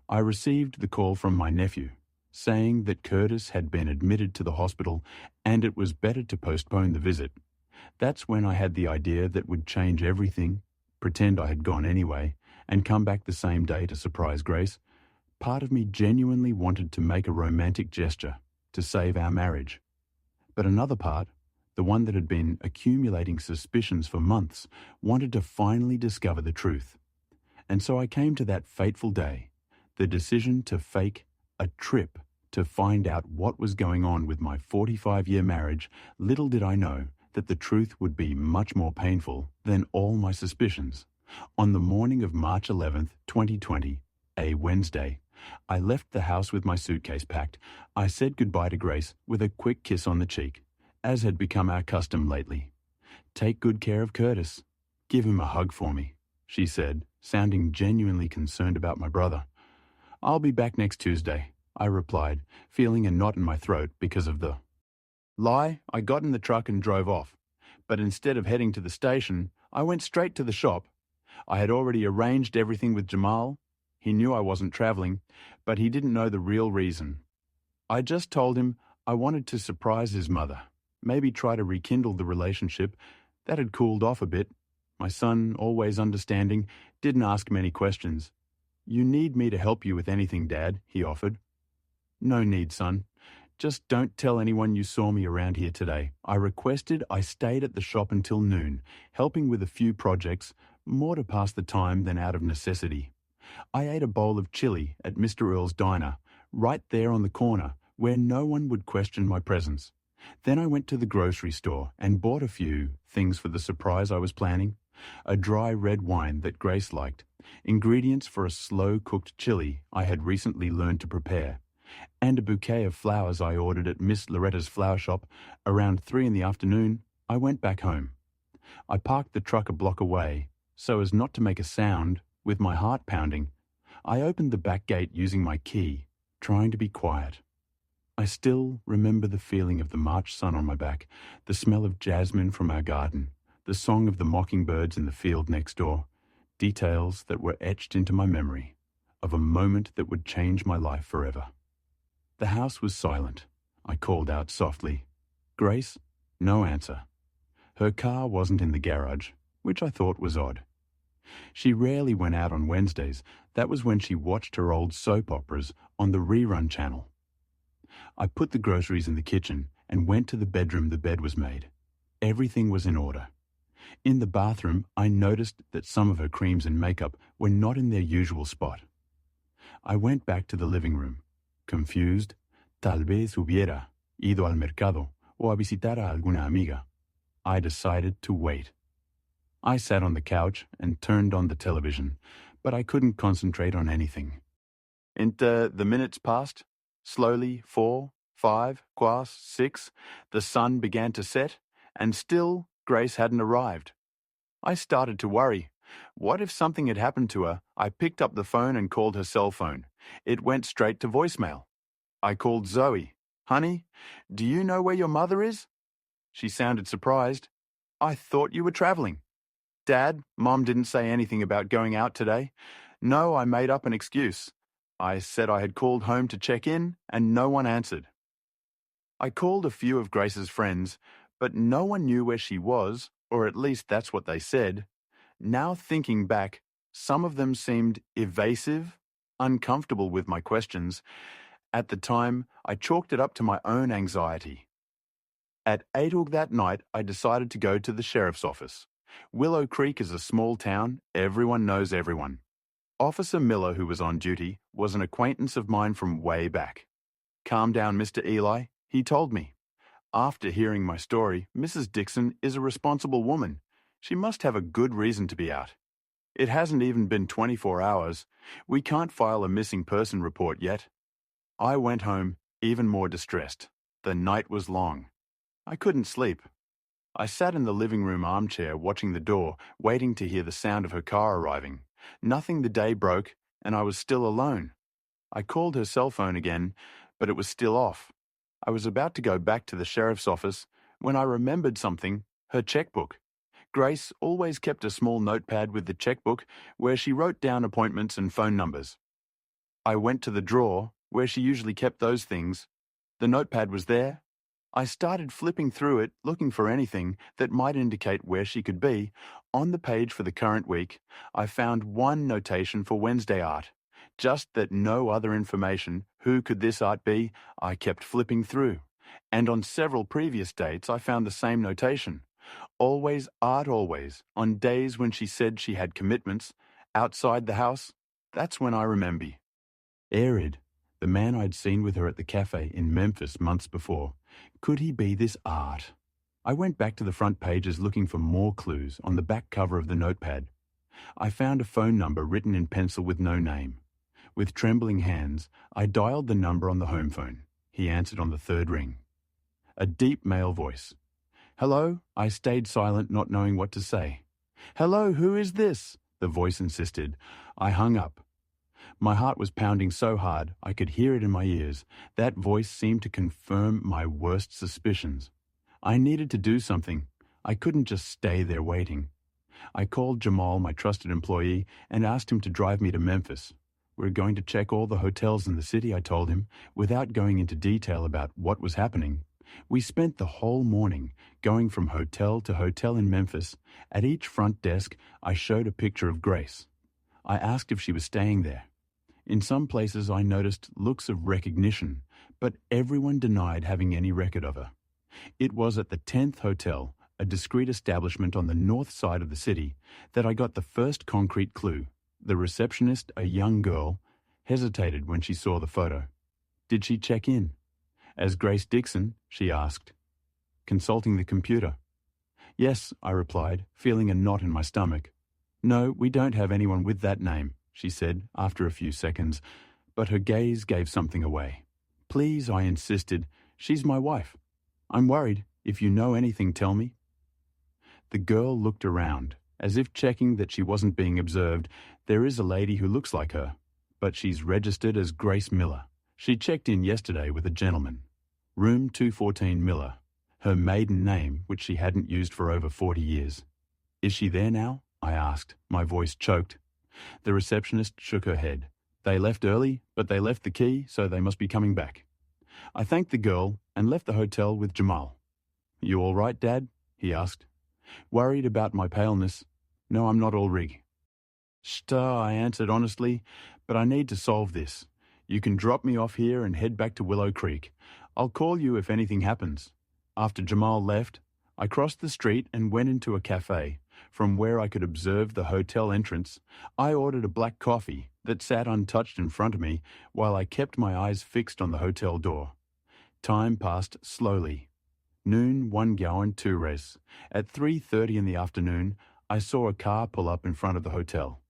Speaker 1: I received the call from my nephew, saying that Curtis had been admitted to the hospital and it was better to postpone the visit. That's when I had the idea that would change everything, pretend I had gone anyway, and come back the same day to surprise Grace. Part of me genuinely wanted to make a romantic gesture to save our marriage. But another part, the one that had been accumulating suspicions for months, wanted to finally discover the truth. And so I came to that fateful day, the decision to fake a trip To find out what was going on with my 45-year marriage, little did I know that the truth would be much more painful than all my suspicions. On the morning of March 11th, 2020, a Wednesday, I left the house with my suitcase packed. I said goodbye to Grace with a quick kiss on the cheek, as had become our custom lately. "Take good care of Curtis. Give him a hug for me," she said, sounding genuinely concerned about my brother. "I'll be back next Tuesday," I replied, feeling a knot in my throat because of the lie. I got in the truck and drove off. But instead of heading to the station, I went straight to the shop. I had already arranged everything with Jamal. He knew I wasn't traveling, but he didn't know the real reason. I just told him I wanted to surprise his mother, maybe try to rekindle the relationship that had cooled off a bit. My son, always understanding, didn't ask many questions. "You need me to help you with anything, Dad," he offered. "No need, son. Just don't tell anyone you saw me around here today." I requested. I stayed at the shop until noon, helping with a few projects, more to pass the time than out of necessity. I ate a bowl of chili at Mr. Earl's diner, right there on the corner, where no one would question my presence. Then I went to the grocery store and bought a few things for the surprise I was planning. A dry red wine that Grace liked, ingredients for a slow-cooked chili I had recently learned to prepare, and a bouquet of flowers I ordered at Miss Loretta's flower shop. Around 3 in the afternoon, I went back home. I parked the truck a block away, so as not to make a sound, with my heart pounding. I opened the back gate using my key, trying to be quiet. I still remember the feeling of the March sun on my back, the smell of jasmine from our garden, the song of the mockingbirds in the field next door, details that were etched into my memory of a moment that would change my life forever. The house was silent. I called out softly, "Grace?" No answer. Her car wasn't in the garage, which I thought was odd. She rarely went out on Wednesdays. That was when she watched her old soap operas on the rerun channel. I put the groceries in the kitchen and went to the bedroom the bed was made. Everything was in order. In the bathroom, I noticed that some of her creams and makeup were not in their usual spot. I went back to the living room, confused. Tal vez hubiera ido al mercado o a visitar a alguna amiga. I decided to wait. I sat on the couch and turned on the television, but I couldn't concentrate on anything. The minutes passed. Slowly, 4, 5, quas, 6, the sun began to set, and still Grace hadn't arrived. I started to worry. What if something had happened to her? I picked up the phone and called her cell phone. It went straight to voicemail. I called Zoe. "Honey, do you know where your mother is?" She sounded surprised. "I thought you were traveling." "Dad, Mom didn't say anything about going out today." "No, I made up an excuse. I said I had called home to check in, and no one answered." I called a few of Grace's friends, but no one knew where she was, or at least that's what they said. Now thinking back, some of them seemed evasive, uncomfortable with my questions. At the time, I chalked it up to my own anxiety. At 8 that night, I decided to go to the sheriff's office. Willow Creek is a small town. Everyone knows everyone. Officer Miller, who was on duty, was an acquaintance of mine from way back. "Calm down, Mr. Eli," he told me. After hearing my story, Mrs. Dixon is a responsible woman. She must have a good reason to be out. It hasn't even been 24 hours. We can't file a missing person report yet. I went home even more distressed. The night was long. I couldn't sleep. I sat in the living room armchair watching the door, waiting to hear the sound of her car arriving. Nothing. The day broke, and I was still alone. I called her cell phone again, but it was still off. I was about to go back to the sheriff's office when I remembered something: her checkbook. Grace always kept a small notepad with the checkbook where she wrote down appointments and phone numbers. I went to the drawer where she usually kept those things. The notepad was there. I started flipping through it, looking for anything that might indicate where she could be. On the page for the current week, I found one notation for Wednesday art. Just that no other information. Who could this art be? I kept flipping through. And on several previous dates, I found the same notation. Always art, always. On days when she said she had commitments outside the house, that's when I remember. Arid. The man I'd seen with her at the cafe in Memphis months before. Could he be this Art? I went back to the front pages looking for more clues on the back cover of the notepad. I found a phone number written in pencil with no name. With trembling hands, I dialed the number on the home phone. He answered on the third ring. A deep male voice. "Hello?" I stayed silent, not knowing what to say. "Hello, who is this?" the voice insisted. I hung up. My heart was pounding so hard I could hear it in my ears. That voice seemed to confirm my worst suspicions. I needed to do something. I couldn't just stay there waiting. I called Jamal, my trusted employee, and asked him to drive me to Memphis. We're going to check all the hotels in the city, I told him, without going into detail about what was happening. We spent the whole morning going from hotel to hotel in Memphis. At each front desk, I showed a picture of Grace. I asked if she was staying there. In some places, I noticed looks of recognition, but everyone denied having any record of her. It was at the 10th Hotel, a discreet establishment on the north side of the city, that I got the first concrete clue. The receptionist, a young girl, hesitated when she saw the photo. Did she check in? As Grace Dixon, she asked, consulting the computer. Yes, I replied, feeling a knot in my stomach. No, we don't have anyone with that name, she said after a few seconds, but her gaze gave something away. Please, I insisted, she's my wife. I'm worried. If you know anything, tell me. The girl looked around, as if checking that she wasn't being observed. There is a lady who looks like her, but she's registered as Grace Miller. She checked in yesterday with a gentleman. Room 214 Miller, her maiden name, which she hadn't used for over 40 years. Is she there now? I asked, my voice choked. The receptionist shook her head. They left early, but they left the key, so they must be coming back. I thanked the girl and left the hotel with Jamal. You all right, Dad? He asked. Worried about my paleness. No, I'm not all rig. Star, I answered honestly, but I need to solve this. You can drop me off here and head back to Willow Creek. I'll call you if anything happens. After Jamal left, I crossed the street and went into a cafe. From where I could observe the hotel entrance, I ordered a black coffee that sat untouched in front of me while I kept my eyes fixed on the hotel door. Time passed slowly. Noon, 1 gallon, 2 res. At 3:30 in the afternoon, I saw a car pull up in front of the hotel.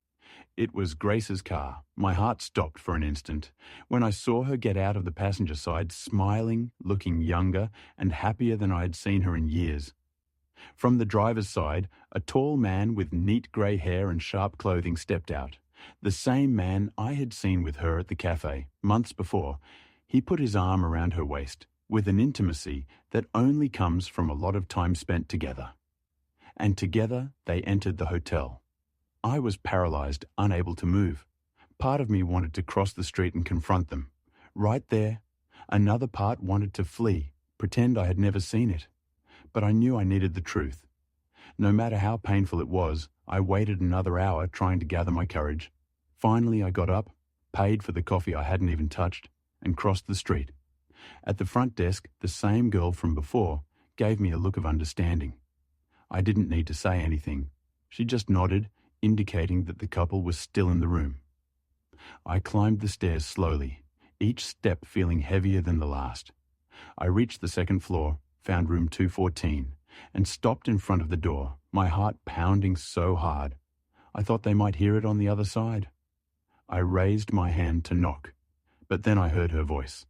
Speaker 1: It was Grace's car. My heart stopped for an instant when I saw her get out of the passenger side, smiling, looking younger and happier than I had seen her in years. From the driver's side, a tall man with neat grey hair and sharp clothing stepped out. The same man I had seen with her at the cafe months before. He put his arm around her waist with an intimacy that only comes from a lot of time spent together. And together they entered the hotel. I was paralyzed, unable to move. Part of me wanted to cross the street and confront them. Right there, another part wanted to flee, pretend I had never seen it. But I knew I needed the truth. No matter how painful it was, I waited another hour trying to gather my courage. Finally, I got up, paid for the coffee I hadn't even touched, and crossed the street. At the front desk, the same girl from before gave me a look of understanding. I didn't need to say anything. She just nodded, indicating that the couple was still in the room. I climbed the stairs slowly, each step feeling heavier than the last. I reached the second floor, found room 214, and stopped in front of the door, my heart pounding so hard. I thought they might hear it on the other side. I raised my hand to knock, but then I heard her voice.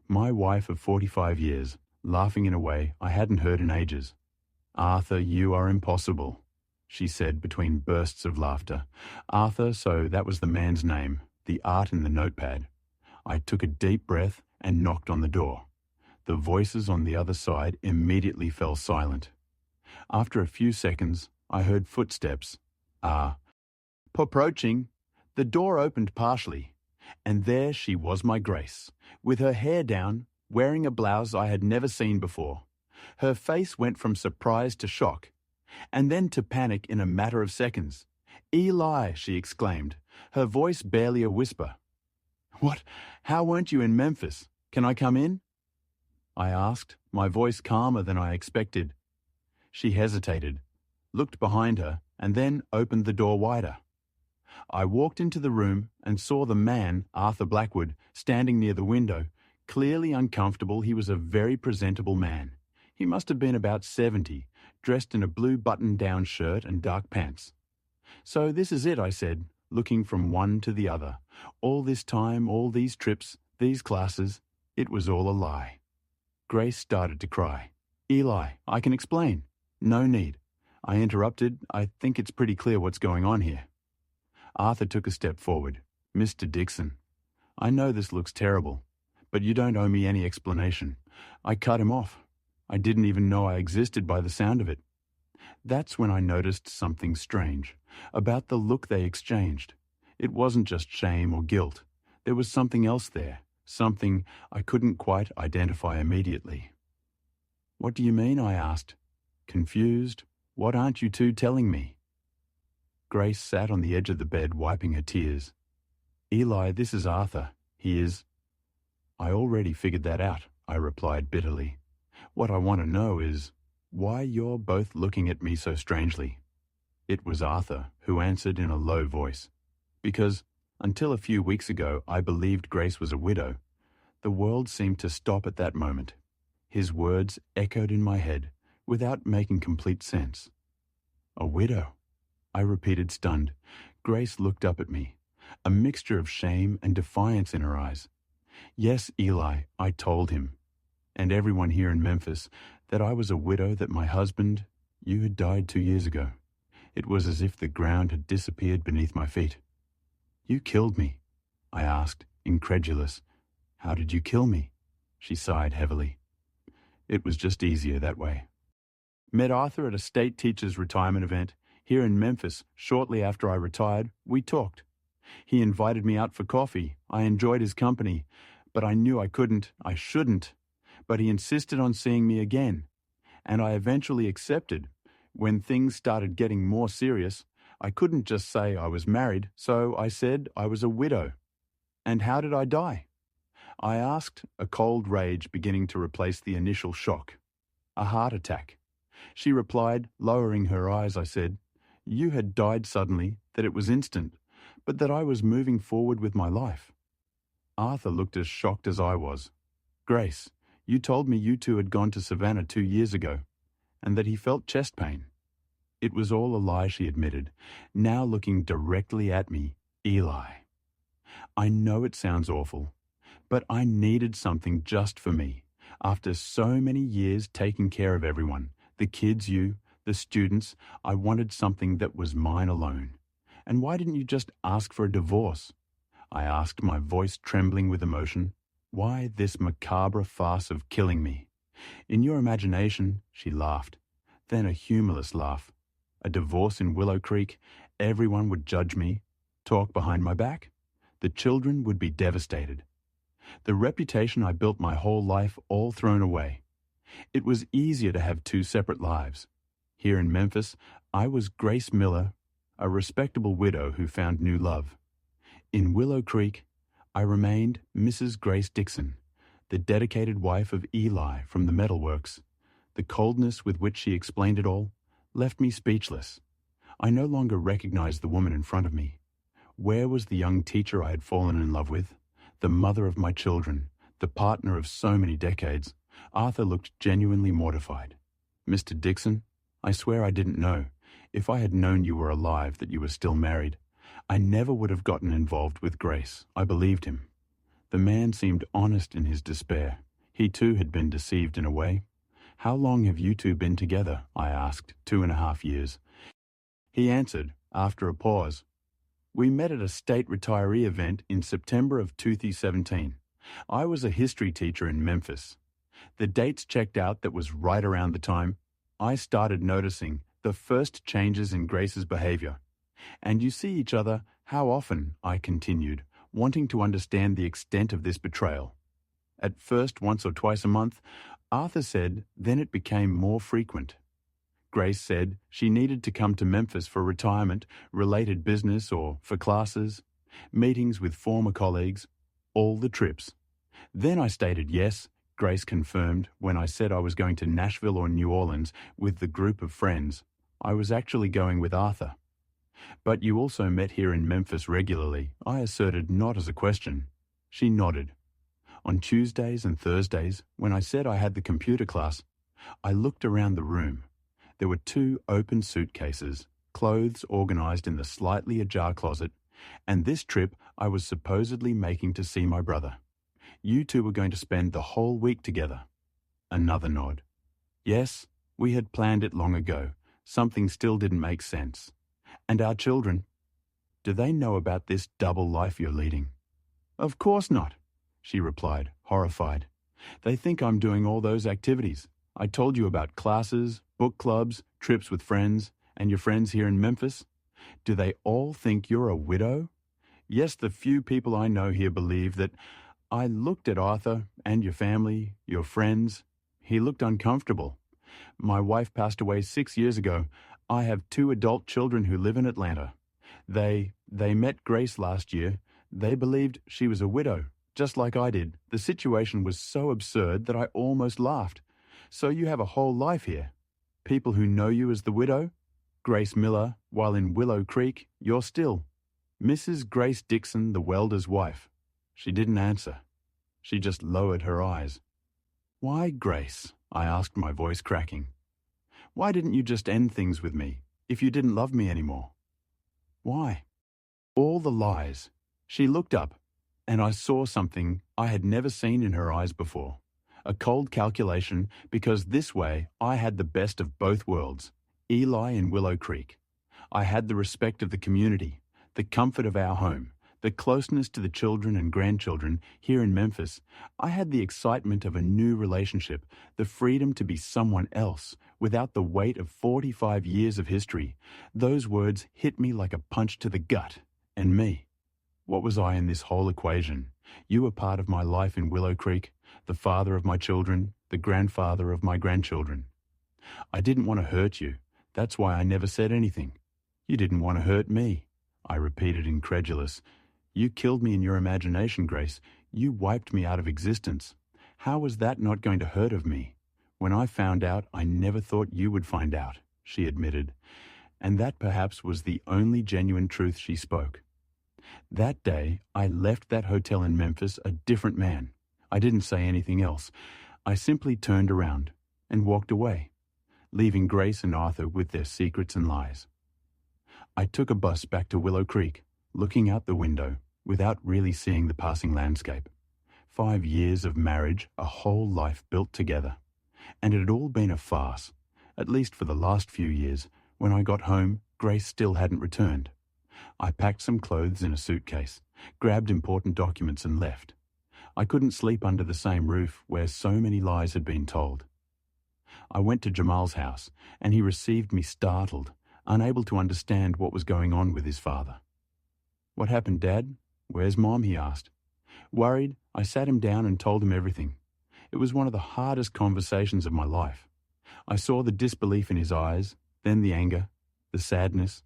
Speaker 1: My wife of 45 years, laughing in a way I hadn't heard in ages. Arthur, you are impossible, she said between bursts of laughter. Arthur, so that was the man's name, the art in the notepad. I took a deep breath and knocked on the door. The voices on the other side immediately fell silent. After a few seconds, I heard footsteps. Approaching. The door opened partially, and there she was, my Grace, with her hair down, wearing a blouse I had never seen before. Her face went from surprise to shock, and then to panic in a matter of seconds. Eli, she exclaimed, her voice barely a whisper. What? How weren't you in Memphis? Can I come in? I asked, my voice calmer than I expected. She hesitated, looked behind her, and then opened the door wider. I walked into the room and saw the man, Arthur Blackwood, standing near the window. Clearly uncomfortable, he was a very presentable man. He must have been about 70, dressed in a blue button-down shirt and dark pants. "So this is it," I said, looking from one to the other. All this time, all these trips, these classes, it was all a lie. Grace started to cry. "Eli, I can explain." "No need." I interrupted. "I think it's pretty clear what's going on here." Arthur took a step forward. "Mr. Dixon, I know this looks terrible, but you don't owe me any explanation. I cut him off. I didn't even know I existed by the sound of it." That's when I noticed something strange about the look they exchanged. It wasn't just shame or guilt. There was something else there, something I couldn't quite identify immediately. "What do you mean?" I asked. Confused. "What aren't you two telling me?" Grace sat on the edge of the bed wiping her tears. "Eli, this is Arthur. He is—" "I already figured that out," I replied bitterly. "What I want to know is why you're both looking at me so strangely." It was Arthur who answered in a low voice. "Because until a few weeks ago I believed Grace was a widow. The world seemed to stop at that moment." His words echoed in my head without making complete sense. "A widow?" I repeated, stunned. Grace looked up at me, a mixture of shame and defiance in her eyes. "Yes, Eli," I told him, and everyone here in Memphis, that I was a widow, that my husband, you had died 2 years ago. It was as if the ground had disappeared beneath my feet. "You killed me?" I asked, incredulous. "How did you kill me?" She sighed heavily. "It was just easier that way. Met Arthur at a state teacher's retirement event here in Memphis. Shortly after I retired, we talked. He invited me out for coffee. I enjoyed his company, but I knew I shouldn't. But he insisted on seeing me again, and I eventually accepted. When things started getting more serious, I couldn't just say I was married, so I said I was a widow." "And how did I die?" I asked, a cold rage beginning to replace the initial shock. "A heart attack." She replied, lowering her eyes. I said, "You had died suddenly, that it was instant, but that I was moving forward with my life." Arthur looked as shocked as I was. "Grace, you told me you two had gone to Savannah 2 years ago, and that he felt chest pain." It was all a lie, she admitted, now looking directly at me. "Eli, I know it sounds awful, but I needed something just for me. After so many years taking care of everyone, the kids, you, the students, I wanted something that was mine alone. And why didn't you just ask for a divorce?" I asked, my voice trembling with emotion. "Why this macabre farce of killing me? In your imagination," she laughed, then a humorless laugh. "A divorce in Willow Creek, everyone would judge me, talk behind my back. The children would be devastated. The reputation I built my whole life all thrown away. It was easier to have 2 separate lives. Here in Memphis, I was Grace Miller, a respectable widow who found new love. In Willow Creek, I remained Mrs. Grace Dixon, the dedicated wife of Eli from the metalworks." The coldness with which she explained it all left me speechless. I no longer recognized the woman in front of me. Where was the young teacher I had fallen in love with? The mother of my children, the partner of so many decades? Arthur looked genuinely mortified. "Mr. Dixon, I swear I didn't know. If I had known you were alive, that you were still married, I never would have gotten involved with Grace." I believed him. The man seemed honest in his despair. He too had been deceived in a way. "How long have you two been together?" I asked. 2.5 years. He answered, after a pause, "We met at a state retiree event in September of 2017. I was a history teacher in Memphis. The dates checked out. That was right around the time I started noticing the first changes in Grace's behavior. And you see each other how often?" I continued, wanting to understand the extent of this betrayal. "At first once or twice a month," Arthur said, "then it became more frequent. Grace said she needed to come to Memphis for retirement, related business, or for classes, meetings with former colleagues, all the trips. Then I stated yes. Grace confirmed when I said I was going to Nashville or New Orleans with the group of friends. I was actually going with Arthur. But you also met here in Memphis regularly, I asserted, not as a question. She nodded. On Tuesdays and Thursdays, when I said I had the computer class, I looked around the room. There were 2 open suitcases, clothes organized in the slightly ajar closet, and this trip I was supposedly making to see my brother. You two were going to spend the whole week together. Another nod. Yes, we had planned it long ago. Something still didn't make sense. And our children? Do they know about this double life you're leading? Of course not, she replied, horrified. They think I'm doing all those activities. I told you about classes, book clubs, trips with friends, and your friends here in Memphis. Do they all think you're a widow? Yes, the few people I know here believe that. I looked at Arthur and your family, your friends. He looked uncomfortable. My wife passed away 6 years ago. I have 2 adult children who live in Atlanta. They met Grace last year. They believed she was a widow, just like I did. The situation was so absurd that I almost laughed. So you have a whole life here. People who know you as the widow? Grace Miller, while in Willow Creek, you're still Mrs. Grace Dixon, the welder's wife. She didn't answer. She just lowered her eyes. Why, Grace? I asked, my voice cracking. Why didn't you just end things with me, if you didn't love me anymore? Why? All the lies. She looked up, and I saw something I had never seen in her eyes before. A cold calculation, because this way I had the best of both worlds, Eli and Willow Creek. I had the respect of the community, the comfort of our home, the closeness to the children and grandchildren here in Memphis. I had the excitement of a new relationship, the freedom to be someone else, without the weight of 45 years of history. Those words hit me like a punch to the gut. And me. What was I in this whole equation? You were part of my life in Willow Creek, the father of my children, the grandfather of my grandchildren. I didn't want to hurt you. That's why I never said anything. You didn't want to hurt me, I repeated, incredulous. You killed me in your imagination, Grace. You wiped me out of existence. How was that not going to hurt of me? When I found out, I never thought you would find out, she admitted. And that perhaps was the only genuine truth she spoke. That day, I left that hotel in Memphis a different man. I didn't say anything else. I simply turned around and walked away, leaving Grace and Arthur with their secrets and lies. I took a bus back to Willow Creek, looking out the window without really seeing the passing landscape. 5 years of marriage, a whole life built together. And it had all been a farce, at least for the last few years. When I got home, Grace still hadn't returned. I packed some clothes in a suitcase, grabbed important documents and left. I couldn't sleep under the same roof where so many lies had been told. I went to Jamal's house, and he received me startled, unable to understand what was going on with his father. What happened, Dad? Where's Mom? He asked. Worried, I sat him down and told him everything. It was one of the hardest conversations of my life. I saw the disbelief in his eyes, then the anger, the sadness.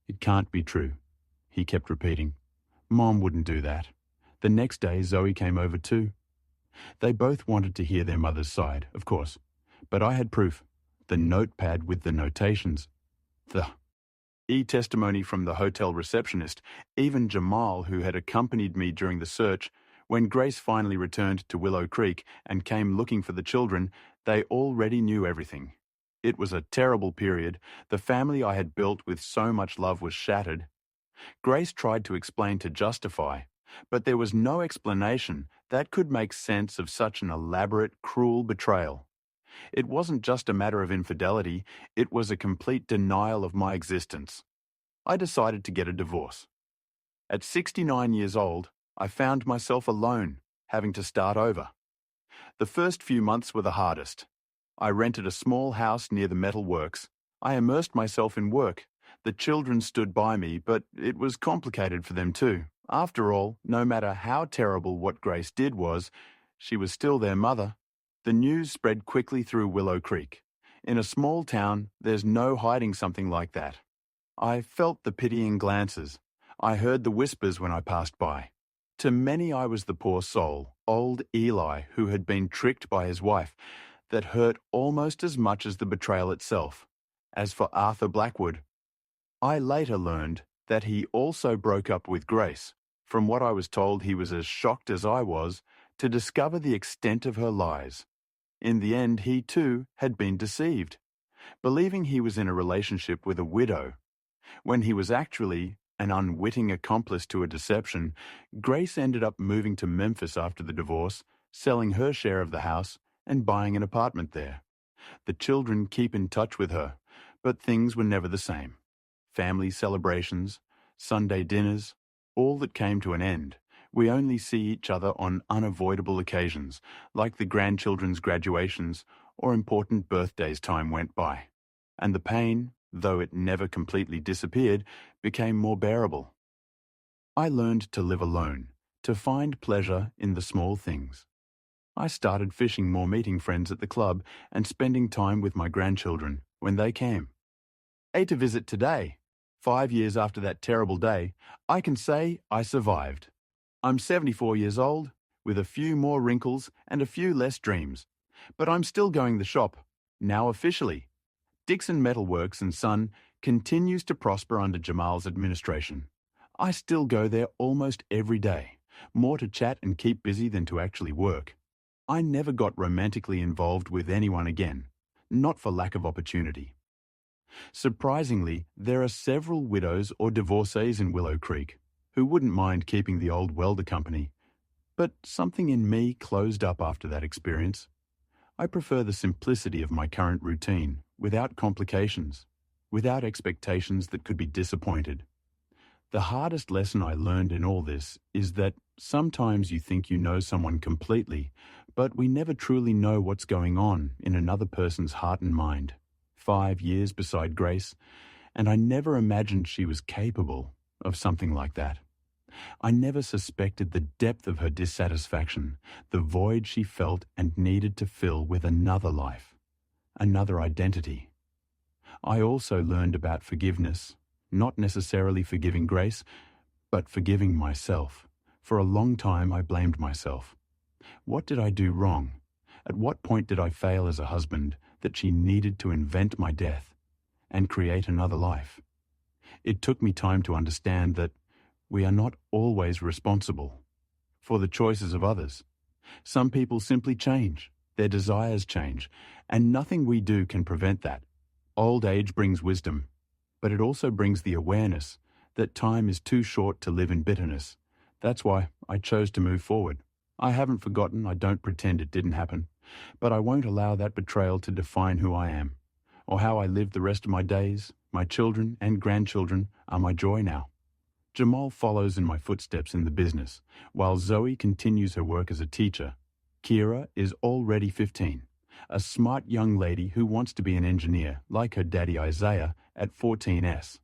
Speaker 1: It can't be true, he kept repeating. Mom wouldn't do that. The next day, Zoe came over too. They both wanted to hear their mother's side, of course, but I had proof. The notepad with the notations. The e-testimony from the hotel receptionist, even Jamal, who had accompanied me during the search. When Grace finally returned to Willow Creek and came looking for the children, they already knew everything. It was a terrible period. The family I had built with so much love was shattered. Grace tried to explain to justify, but there was no explanation that could make sense of such an elaborate, cruel betrayal. It wasn't just a matter of infidelity, it was a complete denial of my existence. I decided to get a divorce. At 69 years old, I found myself alone, having to start over. The first few months were the hardest. I rented a small house near the metal works. I immersed myself in work. The children stood by me, but it was complicated for them too. After all, no matter how terrible what Grace did was, she was still their mother. The news spread quickly through Willow Creek. In a small town, there's no hiding something like that. I felt the pitying glances. I heard the whispers when I passed by. To many I was the poor soul, old Eli, who had been tricked by his wife, that hurt almost as much as the betrayal itself. As for Arthur Blackwood, I later learned that he also broke up with Grace. From what I was told, he was as shocked as I was to discover the extent of her lies. In the end, he too had been deceived, believing he was in a relationship with a widow, when he was actually an unwitting accomplice to a deception. Grace ended up moving to Memphis after the divorce, selling her share of the house and buying an apartment there. The children keep in touch with her, but things were never the same. Family celebrations, Sunday dinners, all that came to an end. We only see each other on unavoidable occasions, like the grandchildren's graduations or important birthdays. Time went by, and the pain, though it never completely disappeared, became more bearable. I learned to live alone, to find pleasure in the small things. I started fishing more, meeting friends at the club, and spending time with my grandchildren when they came. To visit today, 5 years after that terrible day, I can say I survived. I'm 74 years old, with a few more wrinkles and a few less dreams. But I'm still going the shop, now officially. Dixon Metalworks and Son continues to prosper under Jamal's administration. I still go there almost every day, more to chat and keep busy than to actually work. I never got romantically involved with anyone again, not for lack of opportunity. Surprisingly, there are several widows or divorcees in Willow Creek who wouldn't mind keeping the old welder company, but something in me closed up after that experience. I prefer the simplicity of my current routine, without complications, without expectations that could be disappointed. The hardest lesson I learned in all this is that sometimes you think you know someone completely, but we never truly know what's going on in another person's heart and mind. 5 years beside Grace, and I never imagined she was capable of something like that. I never suspected the depth of her dissatisfaction, the void she felt and needed to fill with another life, another identity. I also learned about forgiveness, not necessarily forgiving Grace, but forgiving myself. For a long time I blamed myself. What did I do wrong? At what point did I fail as a husband that she needed to invent my death and create another life? It took me time to understand that we are not always responsible for the choices of others. Some people simply change, their desires change, and nothing we do can prevent that. Old age brings wisdom, but it also brings the awareness that time is too short to live in bitterness. That's why I chose to move forward. I haven't forgotten, I don't pretend it didn't happen, but I won't allow that betrayal to define who I am, or how I live the rest of my days. My children and grandchildren are my joy now. Jamal follows in my footsteps in the business, while Zoe continues her work as a teacher. Kira is already 15, a smart young lady who wants to be an engineer, like her daddy Isaiah at 14S.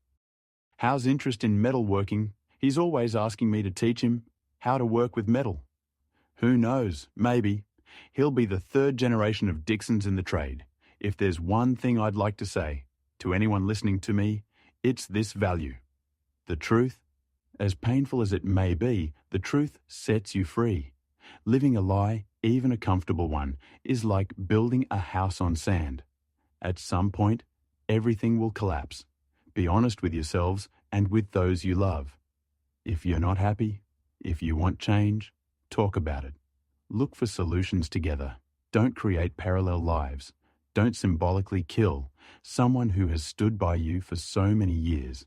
Speaker 1: How's interest in metalworking? He's always asking me to teach him how to work with metal. Who knows, maybe. He'll be the third generation of Dixons in the trade. If there's one thing I'd like to say to anyone listening to me, it's this value. The truth, as painful as it may be, the truth sets you free. Living a lie, even a comfortable one, is like building a house on sand. At some point, everything will collapse. Be honest with yourselves and with those you love. If you're not happy, if you want change, talk about it. Look for solutions together. Don't create parallel lives. Don't symbolically kill someone who has stood by you for so many years.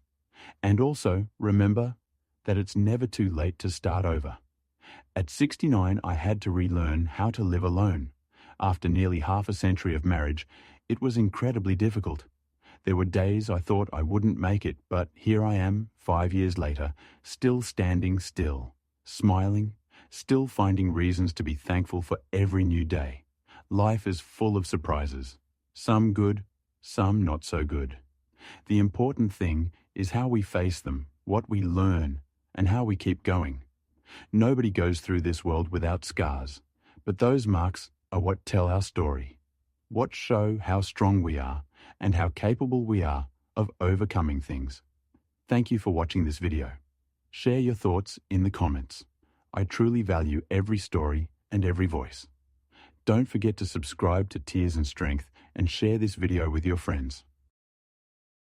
Speaker 1: And also, remember that it's never too late to start over. At 69, I had to relearn how to live alone. After nearly half a century of marriage, it was incredibly difficult. There were days I thought I wouldn't make it, but here I am, 5 years later, still standing still, smiling, still finding reasons to be thankful for every new day. Life is full of surprises, some good, some not so good. The important thing is how we face them, what we learn, and how we keep going. Nobody goes through this world without scars, but those marks are what tell our story, what show how strong we are and how capable we are of overcoming things. Thank you for watching this video. Share your thoughts in the comments. I truly value every story and every voice. Don't forget to subscribe to Tears and Strength and share this video with your friends.